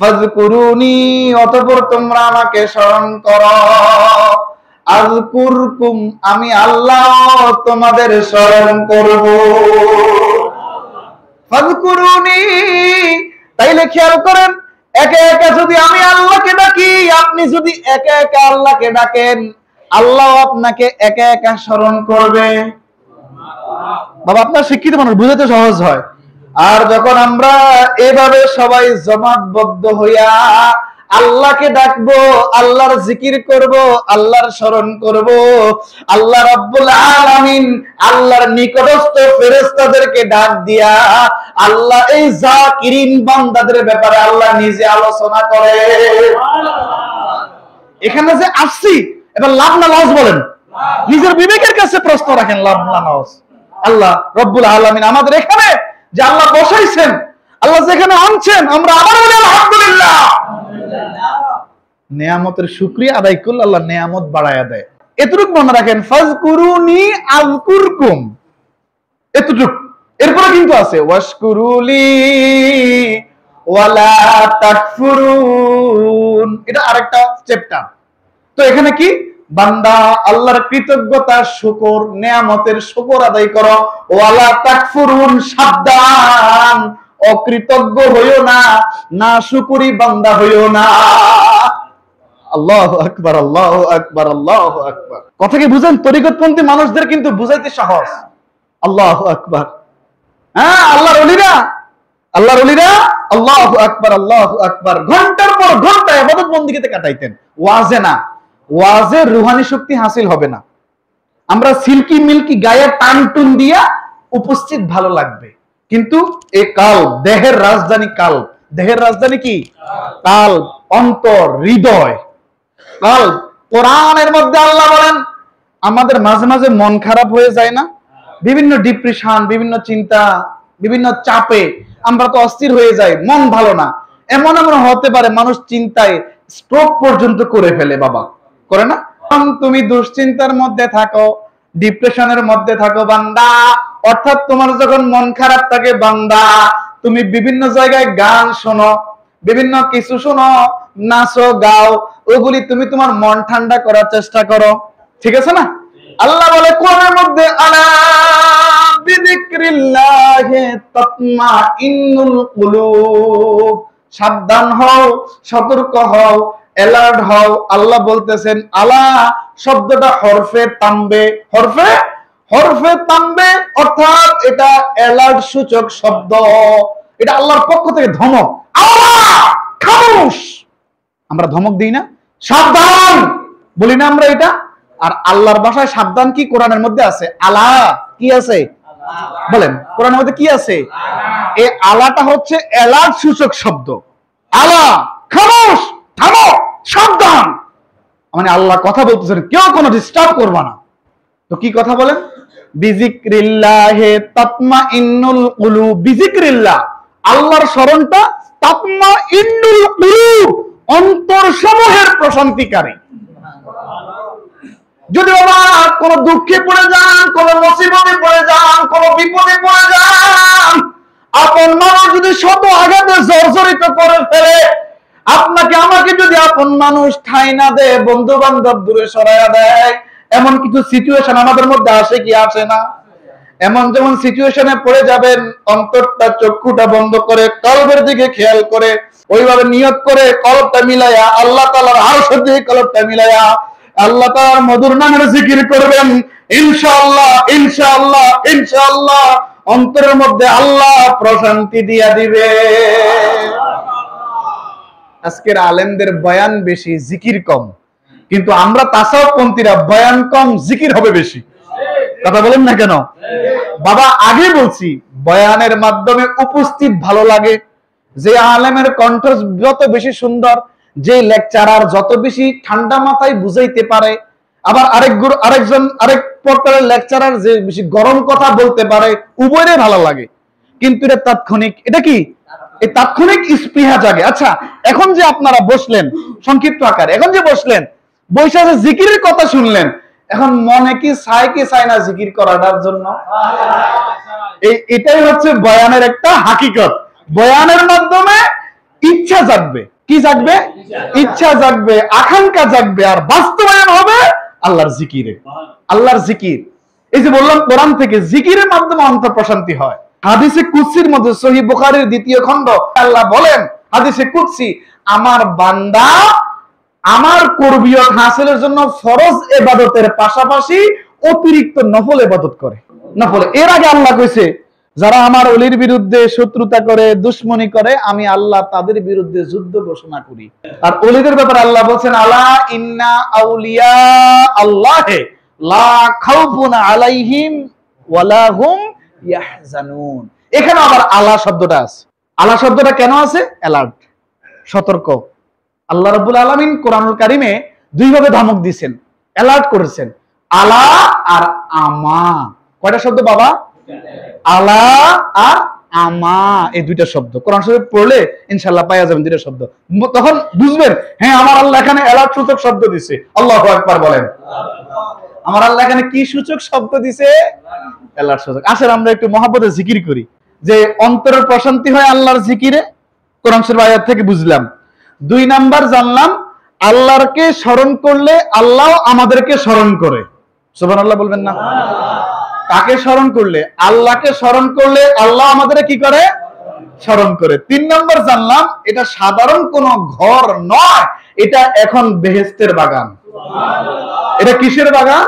ফাযকুরুনি, অতঃপর তোমরা আমাকে স্মরণ করো, আযকুরকুম, আমি আল্লাহ তোমাদের স্মরণ করব। ফাযকুরুনি, তাইলে খেয়াল করেন, একা একা যদি আমি আল্লাহকে ডাকি, আপনি যদি একা একা আল্লাহকে ডাকেন, আল্লাহ আপনাকে একা একা স্মরণ করবে। বাবা, আপনার শিক্ষিত মানুষ, বুঝাতে সহজ হয়। আর যখন আমরা এভাবে সবাই জমাতবদ্ধ হইয়া আল্লাহকে ডাকবো, আল্লাহর জিকির করব, আল্লাহর স্মরণ করব, আল্লাহ রাব্বুল আলামিন আল্লাহর নিকটস্থ ফেরেশতাদেরকে ডাক দিয়া আল্লাহ এই জাকিরিন বান্দাদের ব্যাপারে আল্লাহ নিজে আলোচনা করে। এখানে যে আসছি, এটা লাভ না লস বলেন? নিজের বিবেকের কাছে প্রশ্ন রাখেন, লাভ না লস? আল্লাহ রাব্বুল আলামিন আমাদের এখানে যে আল্লাহ বসাইছেন, আল্লাহ যেখানে আনছেন, আমরা আবার বলি আলহামদুলিল্লাহ। নিয়ামতের শুকরিয়া আদায় করলে আল্লাহ নিয়ামত বাড়ায়া দেয়। এতটুকু মনে রাখেন, ফাযকুরুনি আযকুরকুম, এতটুকু। এরপরে কিন্তু আছে ওয়াশকুরুলি ওয়ালা তাকফুরুন, এটা আরেকটা চ্যাপ্টার। তো এখানে কি? বান্দা আল্লাহর কৃতজ্ঞতা, শুকর, নিয়ামতের শুকর আদায় করো। ওয়ালা তাকফুরুন, সাবধান, অকৃতজ্ঞ হইও না, না শুকরি বান্দা হইও না। আল্লাহু আকবার, আল্লাহু আকবার, আল্লাহু আকবার। কথা কি বুঝেন? তরিকতপন্থী মানুষদের কিন্তু বুঝাইতে সহজ। আল্লাহু আকবার। হ্যাঁ, আল্লাহর ওলিরা আল্লাহু আকবার, আল্লাহু আকবার ঘন্টার পর ঘন্টা ইবাদত বন্দেগীতে কাটাইতেন। ওয়াজে না, ওয়াজের রুহানি শক্তি হাসিল হবে না। আমরা সিল্কি মিল্কি গায়ে টান টুন দিয়া উপস্থিত ভালো লাগবে, কিন্তু এই কাল্ব, দেহের রাজধানী কাল্ব। দেহের রাজধানী কি? কাল্ব, অন্তর, হৃদয়, কাল্ব। কোরআনের মধ্যে আল্লাহ বলেন, আমাদের মাঝে মাঝে মন খারাপ হয়ে যায় না? বিভিন্ন ডিপ্রেশন, বিভিন্ন চিন্তা, বিভিন্ন চাপে আমরা তো অস্থির হয়ে যাই, মন ভালো না। এমন হতে পারে মানুষ চিন্তায় স্ট্রোক পর্যন্ত করে ফেলে। বাবা, করে না? তুমি দুশ্চিন্তার মধ্যে থাকো, ডিপ্রেশনের মধ্যে থাকো বান্দা, অর্থাৎ তোমার যখন মন খারাপ থাকে বান্দা, তুমি বিভিন্ন জায়গায় গান শোনো, বিভিন্ন কিছু শোনো, নাচো, গাও, ওগুলি তুমি তোমার মন ঠান্ডা করার চেষ্টা করো। ঠিক আছে না? আল্লাহ বলে কোরআনের মধ্যে, আলা বিযিকরিল্লাহি তাতমাইন্নুল কুলুব, সাবধান হও, সতর্ক হও, অ্যালার্ট হও। আল্লাহ বলতেছেন, আলা শব্দটা হরফে তানবে, হরফে তানবে, অর্থাৎ এটা অ্যালার্ট সূচক শব্দ। এটা আল্লাহর পক্ষ থেকে ধমক। আল্লাহ খামোশ, আমরা ধমক দিই না? সাবধান বলি না আমরা এটা? আর আল্লাহর ভাষায় সাবধান কি কোরআনের মধ্যে আছে? আলা, কি আছে বলেন? কোরআনের মধ্যে কি আছে? এই আলাটা হচ্ছে অ্যালার্ট সূচক শব্দ। আলা, খামোশ, থামো, সাবধান। মানে আল্লাহ কথা বলতেছেন, কেউ কোনো ডিস্টার্ব করবা না। তো কি কথা বলেন? বিযিকরিল্লাহি তাতমাইন্নুল কুলুব, বিযিকরিল্লাহ, আল্লাহর স্মরণটা তাতমাইন্নুল কুলুব, অন্তর সমূহের প্রশান্তিকারী। যদি বাবা কোন দুঃখে পড়ে যান, কোন মুসিবতে পড়ে যান, কোন বিপদে পড়ে যান, আপন মানুষ যদি শত আঘাতে জর্জরিত করে ফেলে, আপনাকে আমাকে যদি আপন মানুষ ঠাঁই না দেয়, বন্ধু বান্ধব দূরে সরাইয়া দেয়, এমন কিছু সিচুয়েশন আমাদের মধ্যে আসে কি আসে না? এমন যেমন সিচুয়েশনে পড়ে যাবেন, অন্তরটা চক্ষুটা বন্ধ করে কলবের দিকে খেয়াল করে ওইভাবে নিয়ত করে কলবটা মিলায়া আল্লাহ তাআলার আরশের দিকে কলবটা মিলায়া আল্লাহ তাআলার মধুর নামের জিকির করবেন। ইনশাআল্লাহ ইনশাআল্লাহ ইনশাআল্লাহ অন্তরের মধ্যে আল্লাহ প্রশান্তি দিয়া দিবে। আজকের আলেমদের বয়ান বেশি, জিকির কম, কিন্তু আমরা তাসাউফপন্থীরা বয়ান কম, জিকির হবে বেশি। কথা বলেন না কেন? বাবা আগে বলছি, বয়ানের মাধ্যমে উপস্থিত ভালো লাগে, যে আলেমের কণ্ঠ যত বেশি সুন্দর, যে লেকচারার যত বেশি ঠান্ডা মাথায় বুঝাইতে পারে, আবার আরেক প্রকারের লেকচারার যে বেশি গরম কথা বলতে পারে, উভয়ের ভালো লাগে। কিন্তু এটা তাৎক্ষণিক, এটা কি এই তাৎক্ষণিক স্পৃহা জাগে। আচ্ছা, এখন যে আপনারা বসলেন সংক্ষিপ্ত আকারে, এখন যে বসলেন বৈশা যে জিকিরের কথা শুনলেন, এখন মনে কি চায় না জিকির করাটার জন্য? এটাই হচ্ছে বয়ানের একটা হাকিকত। বয়ানের মাধ্যমে ইচ্ছা জাগবে। কি জাগবে? ইচ্ছা জাগবে, আকাঙ্ক্ষা জাগবে, আর বাস্তবায়ন হবে আল্লাহর জিকিরে। আল্লাহর জিকির, এই যে বললাম কোরআন থেকে জিকিরের মাধ্যমে অন্তর প্রশান্তি হয়। হাদিসে কুদসির মধ্যে সহিহ বুখারীর 2য় খণ্ড আল্লাহ বলেন হাদিসে কুদসি, আমার বান্দা আমার কর্বিয়ত হাসিলের জন্য ফরজ ইবাদতের পাশাপাশি অতিরিক্ত নফল ইবাদত করে। নফল, এর আগে আল্লাহ কইছে যারা আমার ওলির বিরুদ্ধে শত্রুতা করে, দুশমনি করে, আমি আল্লাহ তাদের বিরুদ্ধে যুদ্ধ ঘোষণা করি। আর ওলিদের ব্যাপারে আল্লাহ বলেন আলা ইন্না আউলিয়া আল্লাহে লা খাউফুন আলাইহিম ওয়ালা হুম ইয়াহজানুন। এখানে আবার আলা শব্দটা আছে। আলা শব্দটা কেন আছে? অ্যালার্ট, সতর্ক। আল্লাহ রাব্বুল আলামিন কোরআনুল কারীমে দুই ভাবে ধমক দিয়েছেন, অ্যালার্ট করেছেন। আলা আর আমা, কয়টা শব্দ বাবা? আলা আর আমা, এই দুইটা শব্দ কোরআন শরীফ পড়লে ইনশাআল্লাহ পাওয়া যাবেন দুইটা শব্দ। তখন বুঝবেন, হ্যাঁ আমার আল্লাহ এখানে অ্যালার্ট সূচক শব্দ দিয়েছে। আল্লাহু আকবার বলেন। আমার আল্লাহ এখানে কি সূচক শব্দ দিয়েছে? অ্যালার্ট সূচক। আসলে আমরা একটু মহব্বতে জিকির করি, যে অন্তরের প্রশান্তি হয় আল্লাহর জিকিরে। কোরআন শরীফ আয়াত থেকে বুঝলাম। 2 নাম্বার জানলাম, আল্লাহকে স্মরণ করলে আল্লাহ আমাদেরকে স্মরণ করে। সুবহানাল্লাহ বলবেন না? কাকে স্মরণ করলে? আল্লাহকে স্মরণ করলে আল্লাহ আমাদের কি করে? স্মরণ করে। 3 নাম্বার জানলাম, এটা সাধারণ কোন ঘর নয়, এটা এখন বেহেশতের বাগান। এটা কিসের বাগান?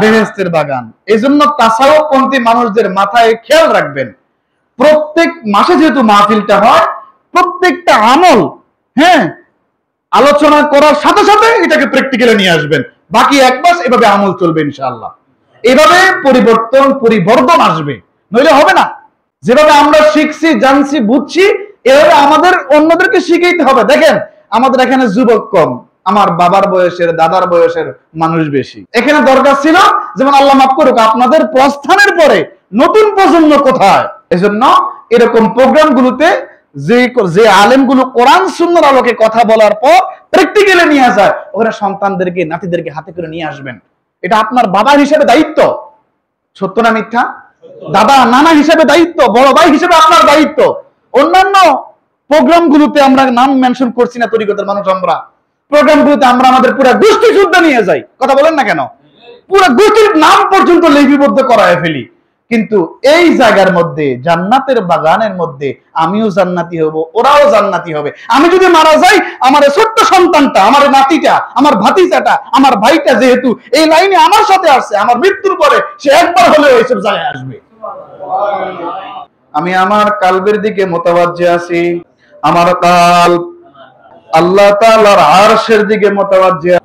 বেহেশতের বাগান। এজন্য তাসাউফপন্থী মানুষদের মাথায় খেয়াল রাখবেন, প্রত্যেক মাসে যেহেতু মাহফিলটা হয়, প্রত্যেকটা আমল হ্যাঁ আলোচনা করার সাথে সাথে এটাকে প্র্যাকটিক্যালে নিয়ে আসবেন। বাকি 1 মাস এভাবে আমল চলবে ইনশাআল্লাহ। এভাবে পরিবর্তন আসবে, নইলে হবে না। যেভাবে আমরা শিখছি, জানছি, বুঝছি, এভাবে আমাদের অন্যদেরকে শিখাইতে হবে। দেখেন আমাদের এখানে যুবক কম, আমার বাবার বয়সের, দাদার বয়সের মানুষ বেশি। এখানে দরকার ছিল, যেমন আল্লাহ মাফ করুক, আপনাদের প্রস্থানের পরে নতুন প্রজন্ম কোথায়? এজন্য এরকম প্রোগ্রামগুলোতে যে আলেমগুলো কোরআন সুন্নাহর আলোকে কথা বলার পর প্র্যাকটিক্যালি নিয়ে যায়, ওখানে সন্তানদেরকে, নাতিদেরকে হাতে করে নিয়ে আসবেন। এটা আপনার বাবা হিসেবে দায়িত্ব। সত্য না মিথ্যা? দাদা নানা হিসেবে দায়িত্ব, বড় ভাই হিসেবে আপনার দায়িত্ব। অন্যান্য প্রোগ্রামগুলোতে আমরা নাম মেনশন করছি না, তরিকতের মানুষ আমরা, প্রোগ্রামগুলোতে আমরা আমাদের পুরো গোষ্ঠী যুদ্ধ নিয়ে যাই। কথা বলেন না কেন? পুরো গোষ্ঠীর নাম পর্যন্ত লিপিবদ্ধ করায় ফেলি। কিন্তু এই জায়গার মধ্যে, জান্নাতের বাগানের মধ্যে আমিও জান্নাতি হব, ওরাও জান্নাতি হবে। আমি যদি মারা যাই, আমার ছোট্ট সন্তানটা, আমার নাতিটা, আমার ভাতিজাটা, আমার ভাইটা যেহেতু এই লাইনে আমার সাথে আসছে, আমার মৃত্যুর পরে সে একবার হলেও এইসব জায়গায় আসবে। আমি আমার কালবের দিকে মোতাবাজ্জে আছি। আমার কালব আল্লাহ তাআলার আরশের দিকে মোতাবাজ্জে।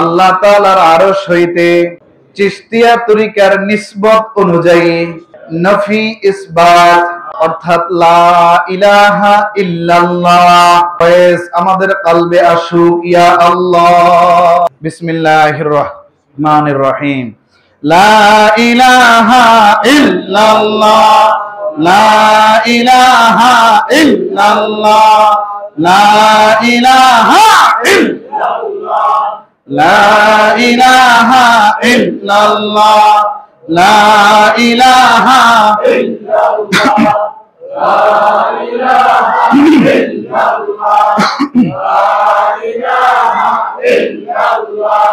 আল্লাহ তাআলার আরশ হইতে চিশতিয়া তরিকার নিসবত অনুযায়ী নফি ইসবাত, অর্থাৎ লা ইলাহা ইল্লাল্লাহ ফয়েজ আমাদের কলবে আসুক। ইয়া আল্লাহ। বিসমিল্লাহির রহমানির রহিম। লা ইলাহা ইল্লাল্লাহ, লা ইলাহা ইল্লাল্লাহ, লা ইলাহা ইল্লাল্লাহ, লা ইলাহা ইল্লাল্লাহ, লা ইলাহা ইল্লাল্লাহ, লা ইলাহা ইল্লাল্লাহ, লা ইলাহা ইল্লাল্লাহ,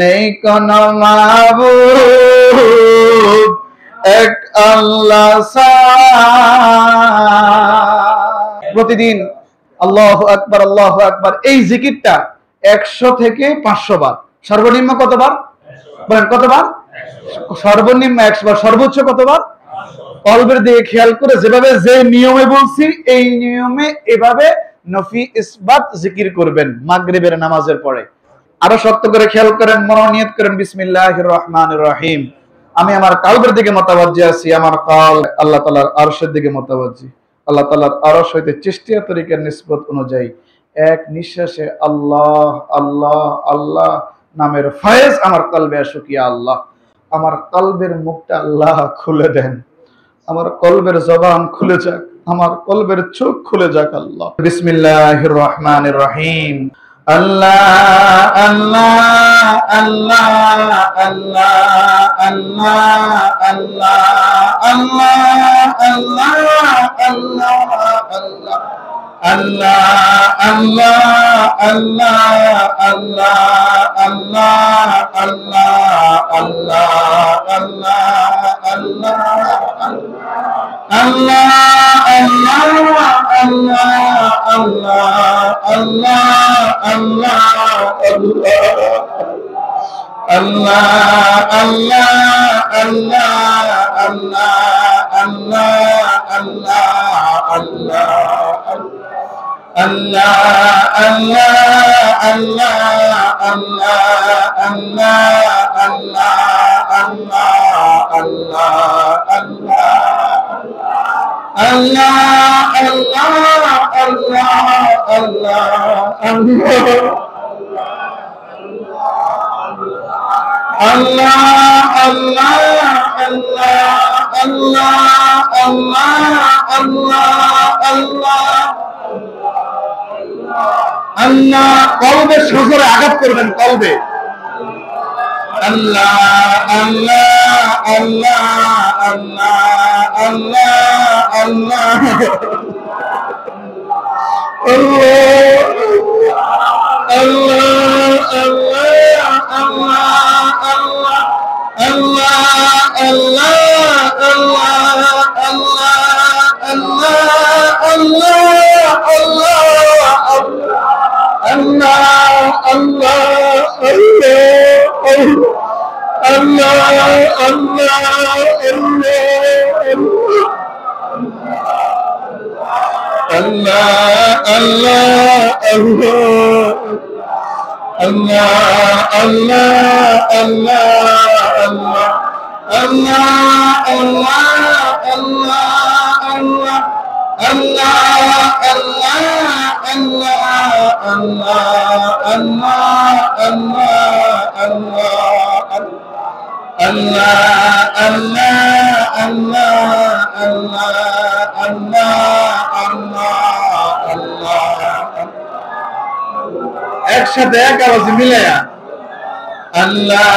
নেই কোনো মাবুদ এক আল্লাহ ছাড়া। প্রতিদিন আল্লাহু আকবার এই জিকিরটা 100 থেকে 500 বার। সর্বনিম্ন কতবার বলেন? কতবার? সর্বনিম্ন 100 বার, সর্বোচ্চ কতবার? কলবের দিকে খেয়াল করে যেভাবে যে নিয়মে বলছি এই নিয়মে এভাবে নফি ইসবাত জিকির করবেন মাগরিবের নামাজের পরে। আরো শক্ত করে খেয়াল করেন, মনোনিয়ত করেন বিসমিল্লাহির রহমানির রহিম। আমি আমার কলবের দিকে মুতাওয়াজ্জি আছি, আমার কলব আল্লাহ তাআলার আরশের দিকে মুতাওয়াজ্জি। আল্লাহ তাআলার আরশ হইতে চিশতিয়া তরিকার নিসবত অনুযায়ী এক নিঃশ্বাসে আল্লাহ আল্লাহ আল্লাহ নামের ফয়েজ আমার কলবে আসুক। ইয়া আল্লাহ, আমার কলবের মুখটা আল্লাহ খুলে দেন, আমার কলবের জবান খুলে যাক, আমার কলবের চোখ খুলে যাক আল্লাহ। বিসমিল্লাহির রহমানির রহিম। আল্লাহ আল্লাহ আল্লাহ আল্লাহ আল্লাহ আল্লাহ আল্লাহ আল্লাহ আল্লাহ আল্লাহ আল্লাহ আল্লাহ আল্লাহ আল্লাহ আল্লাহ আল্লাহ আল্লাহ আল্লাহ আল্লাহ। কলবে সজোরে আঘাত করবেন, কলবে। আল্লাহ আল্লাহ আল্লাহ আল্লাহ আল্লাহ আল্লাহ একসাথে এক আওয়াজে মিলায়া আল্লাহ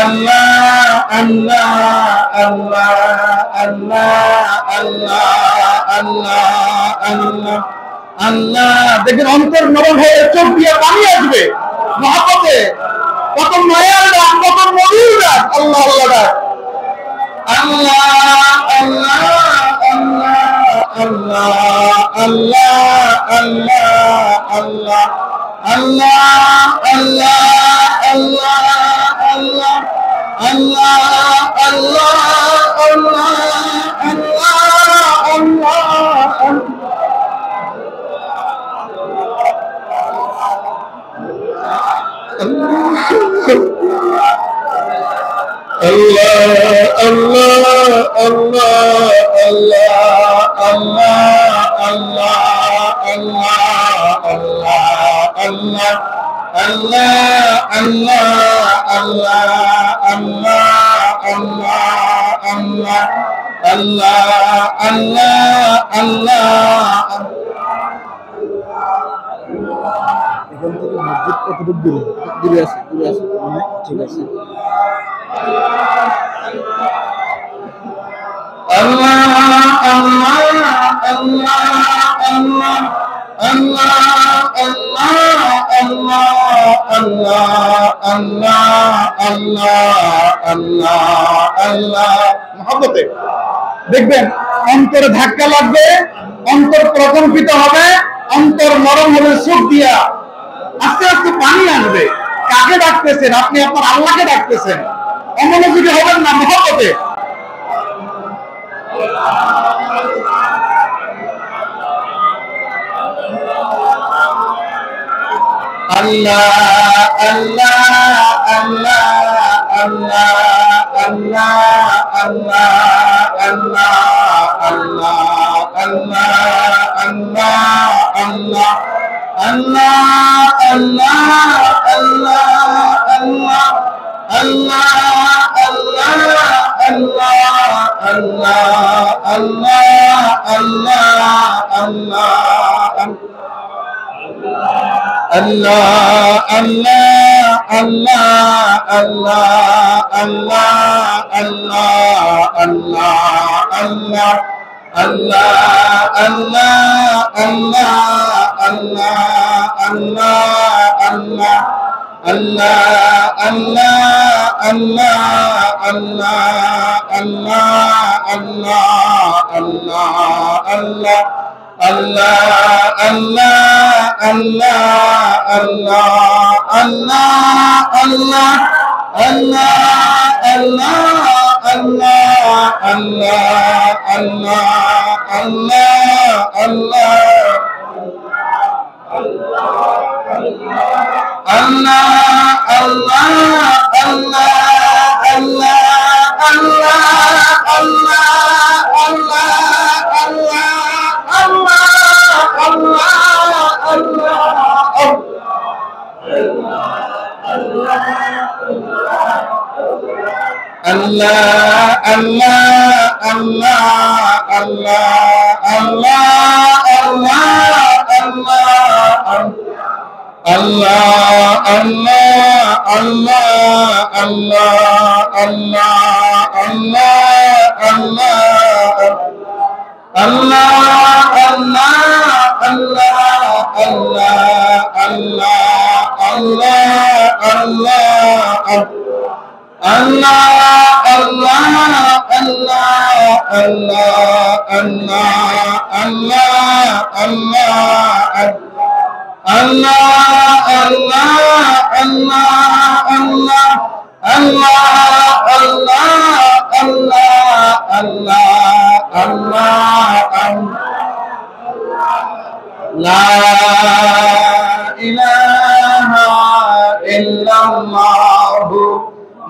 আল্লাহ আল্লাহ আল্লাহ আল্লাহ আল্লাহ আল্লাহ আল্লাহ আল্লাহ। দেখেন অন্তর নরম হয়ে চোখ দিয়ে পানি আসবে, মহব্বতে কত মায়ার ডাক, কত মধুর ডাক, আল্লাহ আল্লাহ ডাক। আল্লাহ আল্লাহ আল্লাহ আল্লাহ আল্লাহ আল্লাহ আল্লাহ আল্লাহ আল্লাহ আল্লাহ আল্লাহ আল্লাহ আল্লাহ আল্লাহ দূরে আছে ঠিক আছে। আল্লাহ আল্লাহ আল্লাহ আল্লাহ Allah Allah Allah Allah Allah Allah Allah Allah মহব্বতে দেখবেন অন্তরে ধাক্কা লাগবে, অন্তর প্রকম্পিত হবে, অন্তর নরম হবে, সুখ দিয়া আস্তে আস্তে পানি আসবে। কাকে ডাকতেছেন? আপনি আপনার আল্লাহকে ডাকতেছেন। অমনোযোগী হবেন না, মহব্বতে। আল্লাহ আল্লাহ আল্লাহ আল্লাহ আল্লাহ আল্লাহ আল্লাহ আল্লাহ আল্লাহ আল্লাহ আল্লাহ আল্লাহ আল্লাহ আল্লাহ আল্লাহ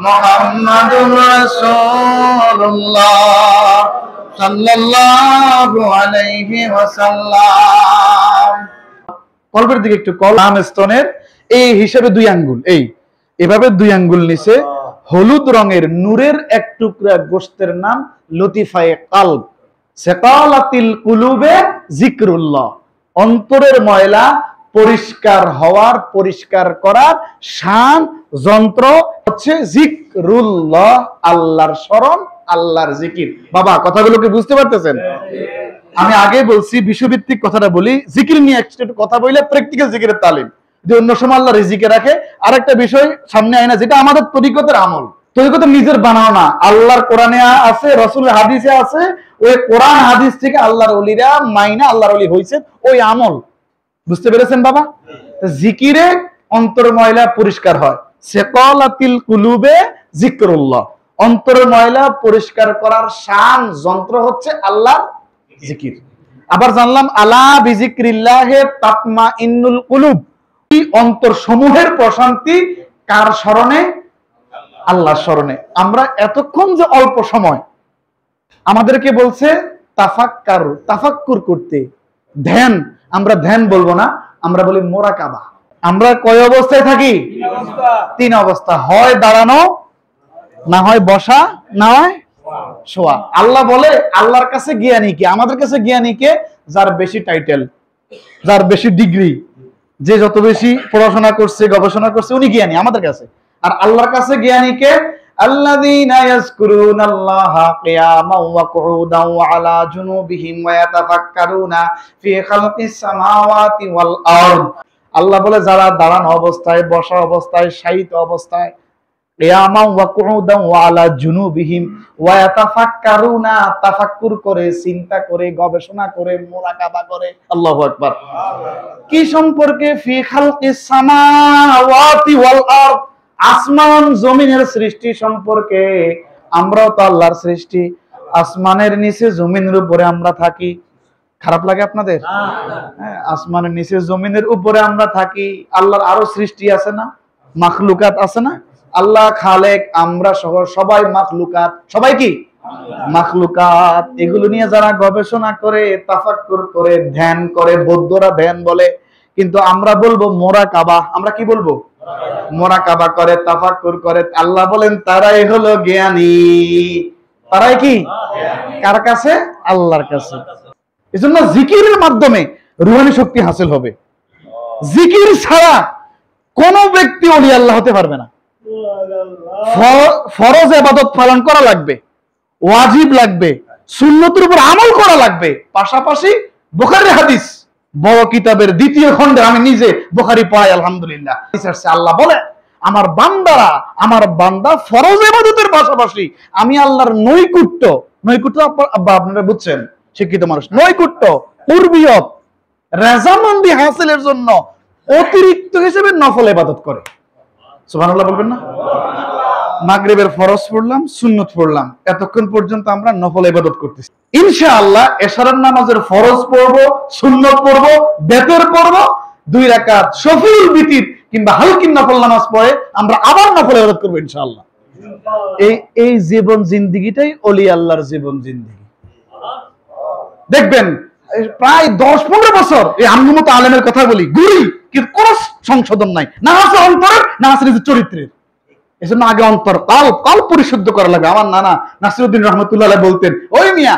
মুহাম্মাদুর রাসূলুল্লাহ সাল্লাল্লাহু আলাইহি ওয়াসাল্লাম। কলবের দিকে একটু কলাম স্তনের এই হিসাবে দুই আঙ্গুল, এই এভাবে দুই আঙ্গুল নিচে হলুদ রঙের নূরের এক টুকরা গোশতের নাম লতিফায়ে কলব। সাকালাতিল কুলুবে যিকরুল্লাহ, অন্তরের ময়লা পরিষ্কার হওয়ার, পরিষ্কার করার শান যন্ত্র হচ্ছে যিকরুল্লাহ, আল্লাহর স্মরণ, আল্লাহর জিকির। বাবা কথাগুলোকে বুঝতে পারতেছেন? আমি আগে বলছি বিশ্বভিত্তিক কথাটা বলি, জিকির নিয়ে একটু কথা বললে প্র্যাকটিক্যাল জিকিরের তালিম যে অন্য সময় আল্লাহ রিজিকে রাখে। আরেকটা বিষয় সামনে আয় না, যেটা আমাদের তরিকতের আমল, তরিকতের নিজের বানানো না, আল্লাহর কোরআনে আছে, রসুলের হাদিসে আছে, ওই কোরআন হাদিস থেকে আল্লাহর ওলিরা মাইনা আল্লাহর ওলি হয়েছে, ওই আমল। বুঝতে পেরেছেন বাবা? জিকিরে অন্তর ময়লা পরিষ্কার হয়। সাকালাতিল কুলুবে যিকরুল্লাহ, অন্তরের ময়লা পরিষ্কার করার শান যন্ত্র হচ্ছে আল্লাহর জিকির। আবার জানলাম আলা বিযিকরিল্লাহি তাতমাইন্নুল কুলুব, এই অন্তর সমূহের প্রশান্তি কার স্মরণে? আল্লাহর স্মরণে। আমরা এতক্ষণ যে অল্প সময় আমাদেরকে বলছে তাফাক্কারু, তাফাক্কুর করতে, ধ্যান। আমরা ধ্যান বলবো না, আমরা বলি মোরাকাবা। আমরা কয় অবস্থায় থাকি? তিন অবস্থা, হয় দাঁড়ানো, না হয় বসা, না হয় শোয়া। আল্লাহ বলে আল্লাহর কাছে জ্ঞানী কে? আমাদের কাছে জ্ঞানী কে? যার বেশি টাইটেল, যার বেশি ডিগ্রি, যে যত বেশি পড়াশোনা করছে, গবেষণা করছে, উনি জ্ঞানী আমাদের কাছে। আর আল্লাহর কাছে জ্ঞানী কে? الذين يذكرون الله قياما وقعودا وعلى جنوبهم ويتفكرون في خلق السماوات والأرض আল্লাহ বলে যারা দাঁড়ানো অবস্থায়, বসা অবস্থায়, শায়িত অবস্থায়, কিয়ামা ওয়া কুউদান ওয়া আলা জুনুবিহিম ওয়া ইয়াতাফাক্কারুনা, তাফাক্কুর করে, চিন্তা করে, গবেষণা করে, মুরাকাবা করে। আল্লাহু আকবার। কি সম্পর্কে? ফি খালকিস সামাওয়াতি ওয়াল আরদ, আসমান জমিনের সৃষ্টি সম্পর্কে। আমরাও তো আল্লাহর সৃষ্টি, আসমানের নিচে জমিনের উপরে আমরা থাকি। খারাপ লাগে আপনাদের? হ্যাঁ, আসমানের নিচে জমিনের উপরে আমরা থাকি। আল্লাহর আরো সৃষ্টি আছে না, মাখলুকাত আছে না? আল্লাহ খালেক, আমরা সহ সবাই মাখলুকাত। সবাই কি মাখলুকাত? এগুলো নিয়ে যারা গবেষণা করে, তাফাক্কুর করে, ধ্যান করে, বৌদ্ধরা ধ্যান বলে, কিন্তু আমরা বলবো মুরাকাবা। আমরা কি বলবো? মুরাকাবা করে, তাফাক্কুর করে। আল্লাহ বলেন তারাই হলো জ্ঞানী। তারাই কি? কার কাছে? আল্লাহর কাছে। এজন্য জিকিরের মাধ্যমে রূহানি শক্তি হাসিল হবে। জিকির ছাড়া কোন ব্যক্তি ওলি আল্লাহ হতে পারবে না। ফরজ ইবাদত পালন করা লাগবে, ওয়াজিব লাগবে, সুন্নতের উপর আমল করা লাগবে। পাশাপাশি বুখারী হাদিস, বড় কিতাবের 2য় খণ্ডে আমি নিজে বুখারী পড়াই, আলহামদুলিল্লাহ। আল্লাহ বলে আমার বান্দারা, আমার বান্দা ফরজ ইবাদতের পাশাপাশি আমি আল্লাহর নৈকট্য, আপনারা বুঝছেন, শিক্ষিত মানুষ, নৈকট্য, কুরবিয়ত, রাজামন্দি হাসিলের জন্য অতিরিক্ত হিসেবে নফল ইবাদত করে। সুবহানাল্লাহ বলবেন না? মাগরিবের ফরজ পড়লাম, সুন্নত পড়লাম, এতক্ষণ পর্যন্ত আমরা নফল ইবাদত করতেছি। ইনশাআল্লাহ এশারের নামাজের ফরজ পড়ব, সুন্নত পড়ব, বেতর পড়ব, 2 রাকাত শফিউল বিতির কিংবা হালকি নফল নামাজ পড়ে আমরা আবার নফল ইবাদত করব ইনশাআল্লাহ। এই জীবন জিন্দেগিটাই ওলি আল্লাহর জীবন জিন্দেগি। দেখবেন প্রায় 10-15 বছর এই আম্মুমত আলেমের কথা বলি, গুরি, কিন্তু কোন সংশোধন নাই, না আছে অন্তরের, না আছে নিজের চরিত্রের। এজন্য আগে অন্তর, কাল পরিশুদ্ধ করা লাগে। আমার নানা নাসিরউদ্দিন রহমতুল্লাহ বলতেন, ওই মিয়া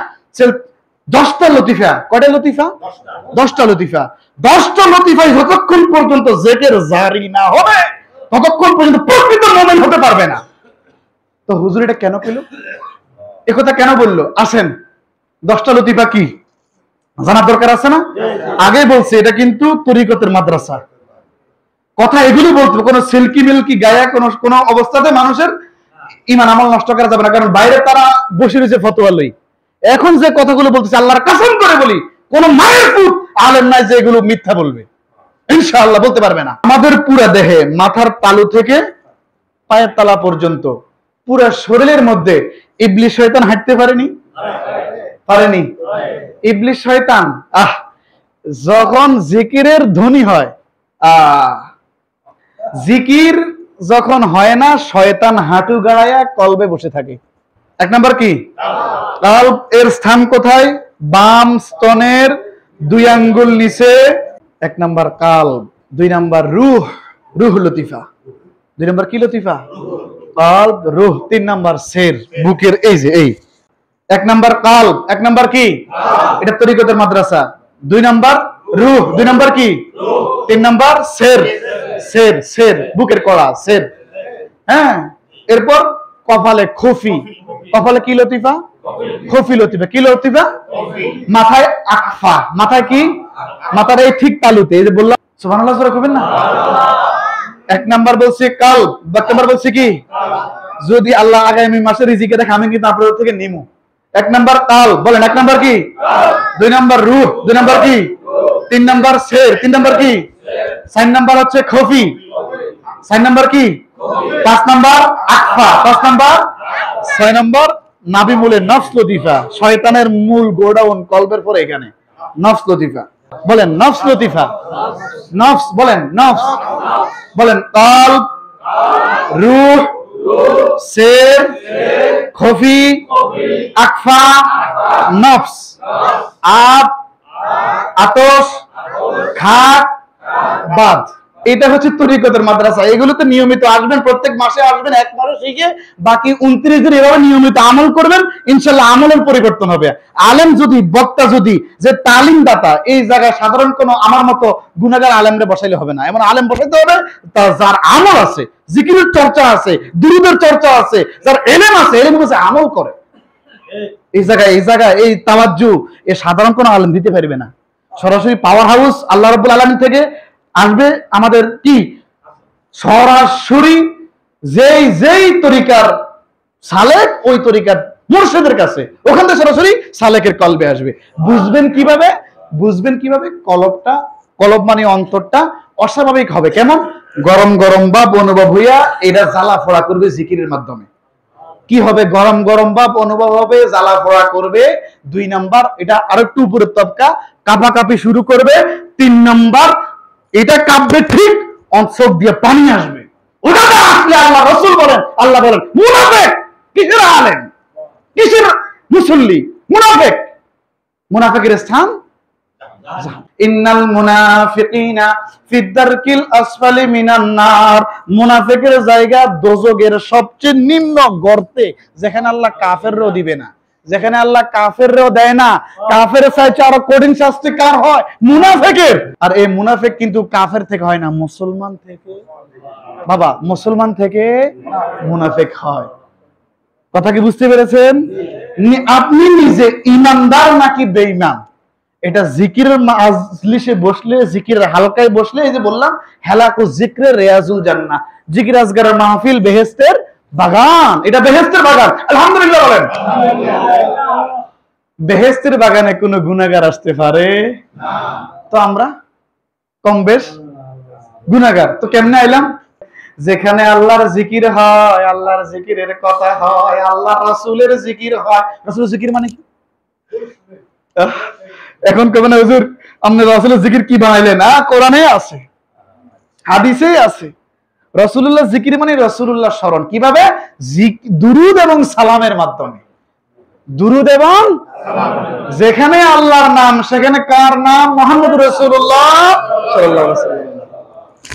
10টা লতিফা, কয়টা লতিফা? 10টা লতিফা। 10টা লতিফাই যতক্ষণ পর্যন্ত জিকির জারি না হবে ততক্ষণ পর্যন্ত প্রকৃত মুমিন হতে পারবে না। তো হুজুর এটা কেন পেল? এ কথা কেন বললো? আসেন, 10টা লতিফা কি জানার দরকার আছে না? আগে বলছে এটা কিন্তু তরিকতের মাদ্রাসা। কথা এগুলি বলতে, কোন সিল্কি মিল্কি গায়া কোন অবস্থাতে মানুষের ঈমান আমল নষ্ট করা যাবে না। কারণ বাইরে তারা বসে রয়েছে ফতোয়া লই। এখন যে কথাগুলো বলতেছে আল্লাহর কসম করে বলি, কোন মায়ের পুত আলেম নাই যে এগুলো মিথ্যা বলবে, ইনশাআল্লাহ বলতে পারবে না। আমাদের পুরো দেহে মাথার তালু থেকে পায়ের তালা পর্যন্ত পুরো শরীরের মধ্যে ইবলিস শয়তান হাঁটতে পারেনি? পারেনি? ইবলিস শয়তান যখন জিকিরের ধ্বনি হয়, জিকির যখন হয় না, শয়তান হাঁটু গাড়ায়া কলবে বসে থাকে। 1 নাম্বার কি? কলব। এর স্থান কোথায়? বাম স্তনের 2 আঙ্গুল নিচে। 1 নাম্বার কলব। 2 নাম্বার রূহ, রূহ লতিফা। 2 নাম্বার কি লতিফা? কলব, রূহ। 3 নাম্বার সের, বুকের এই যে এই। 1 নাম্বার কলব, 1 নাম্বার কি? এটা তরিকতের মাদ্রাসা। 2 নাম্বার রূহ, 2 নাম্বার কি? 3 নাম্বার সের, সের, সের, বুকের কড়া, সের। হ্যাঁ, এরপর কপালে খফি। কপালে কি লতিফা? খফি লতিফা। কি লতিফা? মাথায় আকফা। মাথায় কি? মাথার এই ঠিক তালুতে। এই যে বললাম, সুবহানাল্লাহ জোরে কইবেন না? 1 নাম্বার বলছি কলব, 2 নাম্বার বলছি কি? যদি আল্লাহ আগামী মাসে রিজিকে দেখে আমি কিন্তু আপনাদের থেকে নিমু। 1 নাম্বার কলব, বলেন 1 নাম্বার কি? 2 নাম্বার রূহ, 2 নাম্বার কি? 3 নাম্বার সের, 3 নাম্বার কি? 4 নাম্বার হচ্ছে খফি, 4 নাম্বার কি? 5 নাম্বার আকফা, 5 নাম্বার, 6 নাম্বার নাভি মূলে নফস লতিফা। শয়তানের মূল গোডাউন কলবের পরে এখানে নফস লতিফা। বলেন নফস লতিফা। নফস, বলেন নফস। বলেন কলব, রূহ, সের, খফি, আকফা, নফস। আব, আতশ, খাক, বাদ। এটা হচ্ছে তরিকতের মাদ্রাসা। এগুলোতে নিয়মিত আসবেন, প্রত্যেক মাসে আসবেন, এক মাসে শিখে বাকি 29 দিন এভাবে নিয়মিত আমল করবেন, ইনশাআল্লাহ আমলের পরিবর্তন হবে। আলেম যদি, বক্তা যদি, যে তালিম দাতা, এই জায়গায় সাধারণ কোন আমার মতো গুনাহগার আলেমরে বসাইলে হবে না। এমন আলেম বসাইতে হবে যার আমল আছে, জিকিরের চর্চা আছে, দুরূদের চর্চা আছে, যার ইলম আছে, ইলম আছে, আমল করে। এই জায়গায় এই তাওয়াজ্জু এই সাধারণ কোন আলেম দিতে পারবে না। সরাসরি পাওয়ার হাউস আল্লাহ রাব্বুল আলামিন থেকে আসবে আমাদের কি সরাসরি যেই তরিকার সালেক, ওই তরিকার মুর্শিদের কাছে, ওখান থেকে সরাসরি সালেকের কলবে আসবে। বুঝবেন কিভাবে? কলব মানে অন্তরটা অস্বাভাবিক হবে। কেমন? গরম গরম ভাব অনুভব হইয়া এটা জ্বালা ফোড়া করবে জিকিরের মাধ্যমে। কি হবে? গরম গরম ভাব অনুভব হবে, জ্বালা পোড়া করবে। 2 নাম্বার, এটা আরেকটু উপরের তবকা, কাঁপাকাঁপি শুরু করবে। 3 নাম্বার, এটা কাঁপবে ঠিক, চোখ দিয়ে পানি আসবে। ওটা আসলে আল্লাহ রাসূল বলেন, আল্লাহ বলেন মুনাফিক। কিসের আলেম, কিসের মুসল্লি? মুনাফিকের স্থান ইন্নাল মুনাফিকিনা ফিদ দারকিল আসফালি মিনান নার। মুনাফিকের জায়গা দোজখের সবচেয়ে নিম্ন গর্তে, যেখানে আল্লাহ কাফেরও দিবে না, যেখানে আল্লাহ কাফেরও দেয় না। কাফের চাইতে আরো কঠিন শাস্তি কার হয়? মুনাফিকের। আর এই মুনাফিক কিন্তু কাফের থেকে হয় না, মুসলমান থেকে, বাবা মুসলমান থেকে মুনাফিক হয়। কথা কি বুঝতে পেরেছেন? আপনি নিজে ইমানদার নাকি বেঈমান, এটা জিকিরের মাজলিসে বসলে, জিকিরের হালকায় বসলে, এই যে বললাম হেলাকু জিক্রে রিয়াজুল জান্নাহ, জিকির আজগারের মাহফিল বেহেশতের বাগান। এটা বেহেশতের বাগান। আলহামদুলিল্লাহ বলেন। বেহেশতের বাগানে কোনো গুনাহগার আসতে পারে না। তো আমরা কম বেশ গুনাহগার, তো কেমনে আইলাম? যেখানে আল্লাহর জিকির হয়, আল্লাহর জিকিরের কথা হয়, আল্লাহ রাসূলের জিকির হয়। রাসূলের জিকির মানে কি? এখন কবে না হুজুর আপনি রাসূলের জিকির কি বানাইলেন? না, কোরআনে আছে, হাদিসে আছে। রাসূলুল্লাহ জিকির মানে রাসূলুল্লাহ স্মরণ। কিভাবে? দুরূদ এবং সালামের মাধ্যমে। দুরূদ এবং যেখানে আল্লাহর নাম, সেখানে কার নাম? মুহাম্মদুর রাসূলুল্লাহ সাল্লাল্লাহু আলাইহি ওয়াসাল্লাম।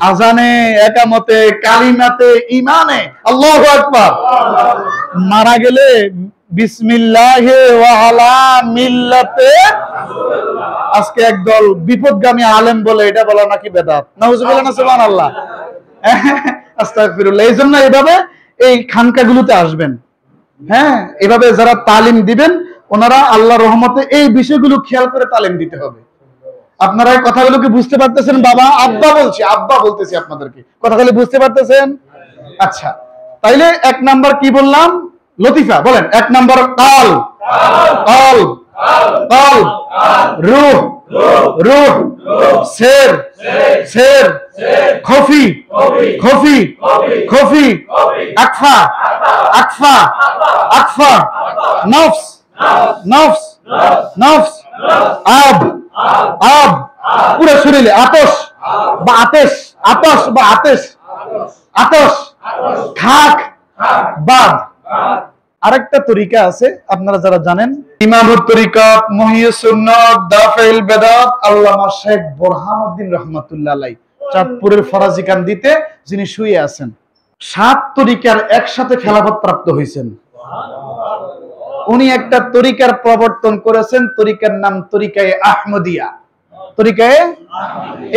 আজানে, একামতে, কালিমাতে, ঈমানে আল্লাহু আকবার। মারা গেলে বিসমিল্লাহি ওয়া আলা মিল্লাতে। আজকে একদল বিপদগামী আলেম বলে এটা বলা নাকি বেদাত। নাউজুবিল্লাহ না সুবহানাল্লাহ। আস্তাগফিরুল্লাহ। এইজন্য এভাবে এই খানকাগুলোতে আসবেন। হ্যাঁ, এভাবে যারা তালিম দিবেন ওনারা আল্লাহর রহমতে এই বিষয়গুলো খেয়াল করে তালিম দিতে হবে। আপনারা এই কথাগুলো কি বুঝতে পারতেছেন? বাবা আব্বা বলতেছি আপনাদেরকে, কথাগুলো বুঝতে পারতেছেন? আচ্ছা, তাইলে 1 নাম্বার কি বললাম? লতিফা বলেন। 1 নাম্বার কাল, রূহ, সের, খফি, আকফা, নফস, আব, পুরো শরীরে আতশ বা আতশ, খাক, বাদ। আরেকটা তরিকা আছে আপনারা যারা জানেন, ইমামুত তরিকত, মুহিয়্যিস সুন্নাত, দাফিল বেদাত, আল্লামা শেখ বুরহানুদ্দিন রাহমাতুল্লাহ আলাইহি, চাঁদপুরের ফরাজি কান্দিতে যিনি শুয়ে আছেন। 7 তরিকার একসাথে খেলাফত প্রাপ্ত হয়েছেন। উনি একটা তরিকার প্রবর্তন করেছেন, তরিকার নাম তরিকায়ে আহমদিয়া।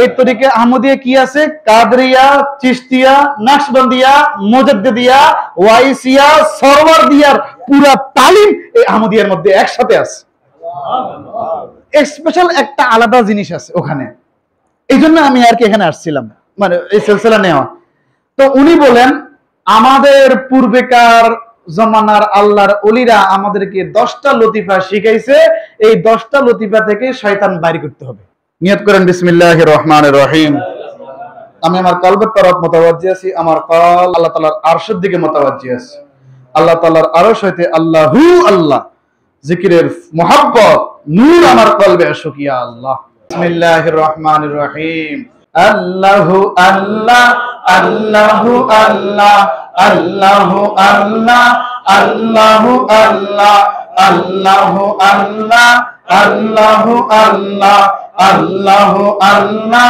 এই তরিকায়ে আহমদিয়া কি আছে? কাদরিয়া, চিশতিয়া, নকশবন্দিয়া, মুজাদ্দিদিয়া, ওয়াইসিয়া, সরওয়ারদিয়ার পুরা তালিম এই আহমদিয়ার মধ্যে একসাথে আছে। স্পেশাল একটা আলাদা জিনিস আছে ওখানে। এই জন্য আমি আর কি এখানে আসছিলাম, মানে এই সিলসিলা নেওয়া। তো উনি বলেন আমাদের পূর্বেকার জমানার আল্লাহর ওলিরা আমাদেরকে 10টা লতিফা শিখাইছে। এই 10টা লতিফা থেকে শয়তান বাইর করতে হবে। নিয়ত করেন বিসমিল্লাহির রহমানির রহিম। আমি আমার কলবের তরফ মুতাওয়াজ্জি আছি, আমার কল আল্লাহ তাআলার আরশের দিকে মুতাওয়াজ্জি আছে। আল্লাহ তাআলার আরশ হইতে আল্লাহু আল্লাহ জিকিরের মুহাব্বত নূর আমার কলবে আসুক ইয়া আল্লাহ। বিসমিল্লাহির রহমানির রহিম। আল্লাহু আল্লাহ, আল্লাহু আল্লাহ, আল্লাহু আল্লাহ, আল্লাহু আল্লাহ, আল্লাহু আল্লাহ, আল্লাহু আল্লাহ, আল্লাহু আল্লাহ,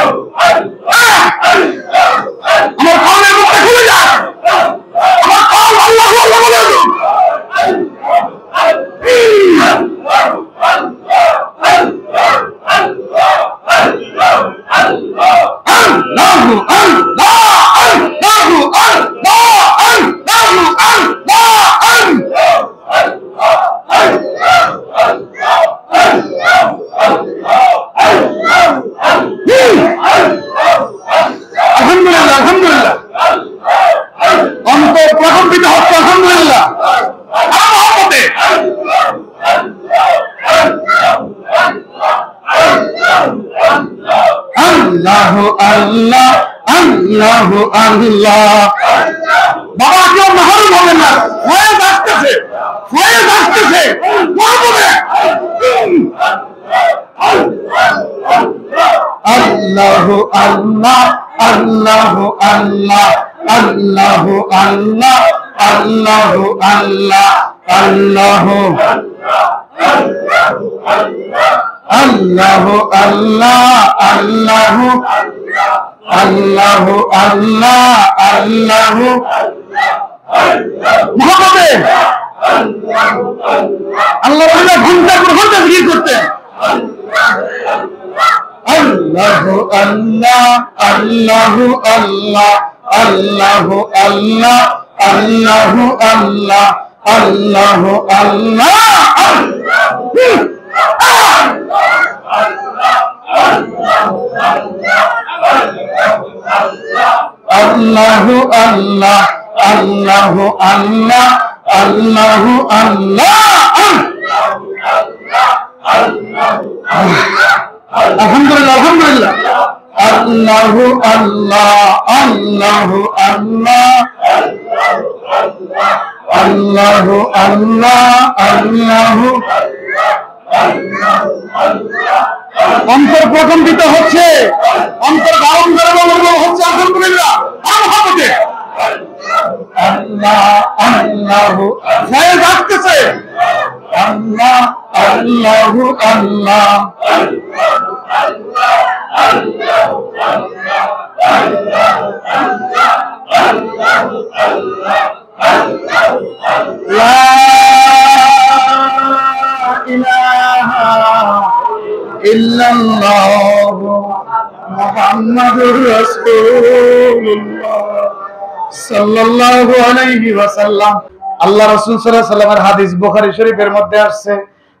আল্লাহ আল্লাহ আল্লাহ। বাবা কেউ মাহরুম হবে না, ফয়েজ আসতেছে, ফয়েজ আসতেছে। আল্লাহ আল্লাহ আল্লাহ আল্লাহ আল্লাহ আল্লাহ আল্লাহ আল্লাহ আল্লাহ আল্লাহ আল্লাহ আল্লাহ আল্লাহ আল্লাহ আল্লাহ মুহাম্মদে আল্লাহ ঘন্টা পর ঘন্টা জিকির করতে। আল্লাহ আল্লাহ আল্লাহ আল্লাহ আল্লাহ আল্লাহ আল্লাহ আল্লাহ আল্লাহ আল্লাহ আল্লাহ আল্লাহ আল্লাহ আল্লাহ আল্লাহ আল্লাহ। আলহামদুলিল্লাহ আলহামদুলিল্লাহ। আল্লাহ আল্লাহ আল্লাহ আল্লাহ আল্লাহ আল্লাহ আল্লাহ। অন্তর প্রকম্পিত হচ্ছে, অন্তর গাওন হচ্ছে। আলহামদুলিল্লাহ আলহামদুলিল্লাহ। আল্লাহ আল্লাহ ফয়েজ আসতেছে। আল্লাহ আল্লাহ আল্লাহ লা ইলাহা ইল্লাল্লাহ মুহাম্মাদুর রাসূলুল্লাহ সাল্লাল্লাহু আলাইহি ওয়াসাল্লাম। আল্লাহ রাসূল সাল্লাল্লাহু আলাইহি ওয়াসাল্লামের হাদিস বুখারী শরীফের মধ্যে আসছে,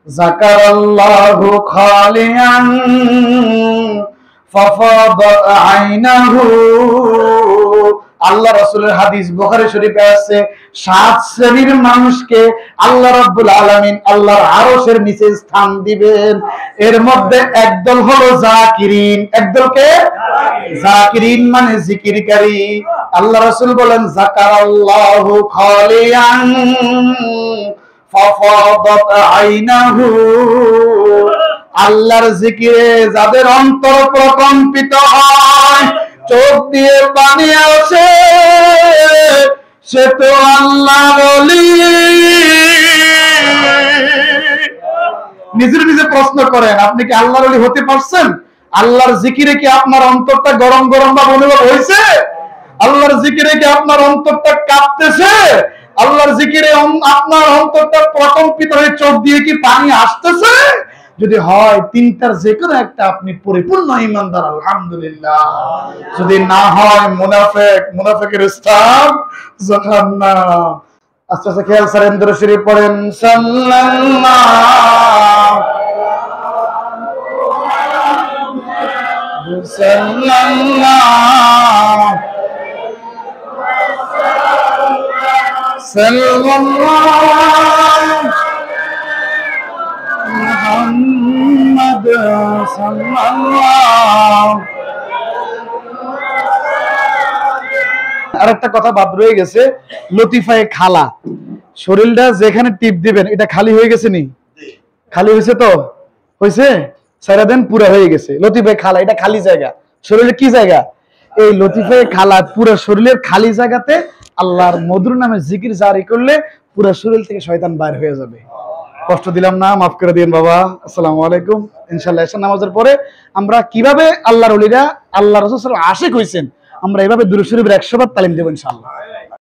যাকারাল্লাহু খালিয়ান ফাফাদাত আইনাহু। আল্লাহ রাসূলের হাদিস বুখারী শরীফে আছে, 7 শ্রেণীর মানুষকে আল্লাহ রাব্বুল আলামিন আল্লাহর আরশের নিচে স্থান দিবেন। এর মধ্যে একদল হলো যাকিরিন। একদলকে যাকিরিন মানে জিকিরকারী। আল্লাহ রাসূল বলেন, যাকারাল্লাহু খালিয়ান ফাফাদাত আইনাহু। আল্লাহর জিকিরে যাদের অন্তর প্রকম্পিত হয়, চোখ দিয়ে পানি আসে, সে তো আল্লাহর ওলি। নিজের নিজে প্রশ্ন করেন, আপনি কি আল্লাহর ওলি হতে পারছেন? আল্লাহর জিকিরে কি আপনার অন্তরটা গরম গরম ভাব অনুভব হয়েছে? আল্লাহর জিকিরে কি আপনার অন্তরটা কাঁপতেছে? আল্লাহর জিকিরে আপনার অন্তরটা প্রকম্পিত হয়ে চোখ দিয়ে কি পানি আসতেছে? যদি হয়, তিনটার যে কোনো একটা আপনি পরিপূর্ণ ঈমানদার আলহামদুলিল্লাহ। যদি না হয়, মুনাফিক, মুনাফিকের স্থান জাহান্নাম। আস্তে আস্তে খেয়াল সারেন, দরুদ শরীফ পড়েন। সাল্লাল্লাহু সাল্লাল্লাহু মুহাম্মদ সাল্লাল্লাহু। আরেকটা কথা বাদ রয়ে গেছে, লতিফায়ে খালা। শরীরটা যেখানে টিপ দিবেন, এটা খালি হয়ে গেছে নি? খালি হয়েছে তো? হয়েছে? সারা দিন পুরো হয়ে গেছে। লতিফায়ে খালা এটা খালি জায়গা। শরীরের কি জায়গা? এই লতিফায়ে খালা পুরো শরীরের খালি জায়গাতে আল্লাহর মধুর নামে জিকির জারি করলে পুরো শরীর থেকে শয়তান বাইর হয়ে যাবে। কষ্ট দিলাম না, মাফ করে দিন বাবা। আসসালামু আলাইকুম। ইনশাআল্লাহ এশার নামাজের পরে আমরা কিভাবে আল্লাহর ওলিরা আল্লাহ রাসূল সাল্লাল্লাহু আলাইহি ওয়াসাল্লাম আশিক হইছেন, আমরা এভাবে দুরূদ শরীফের 100 বার তালিম দেব ইনশাআল্লাহ।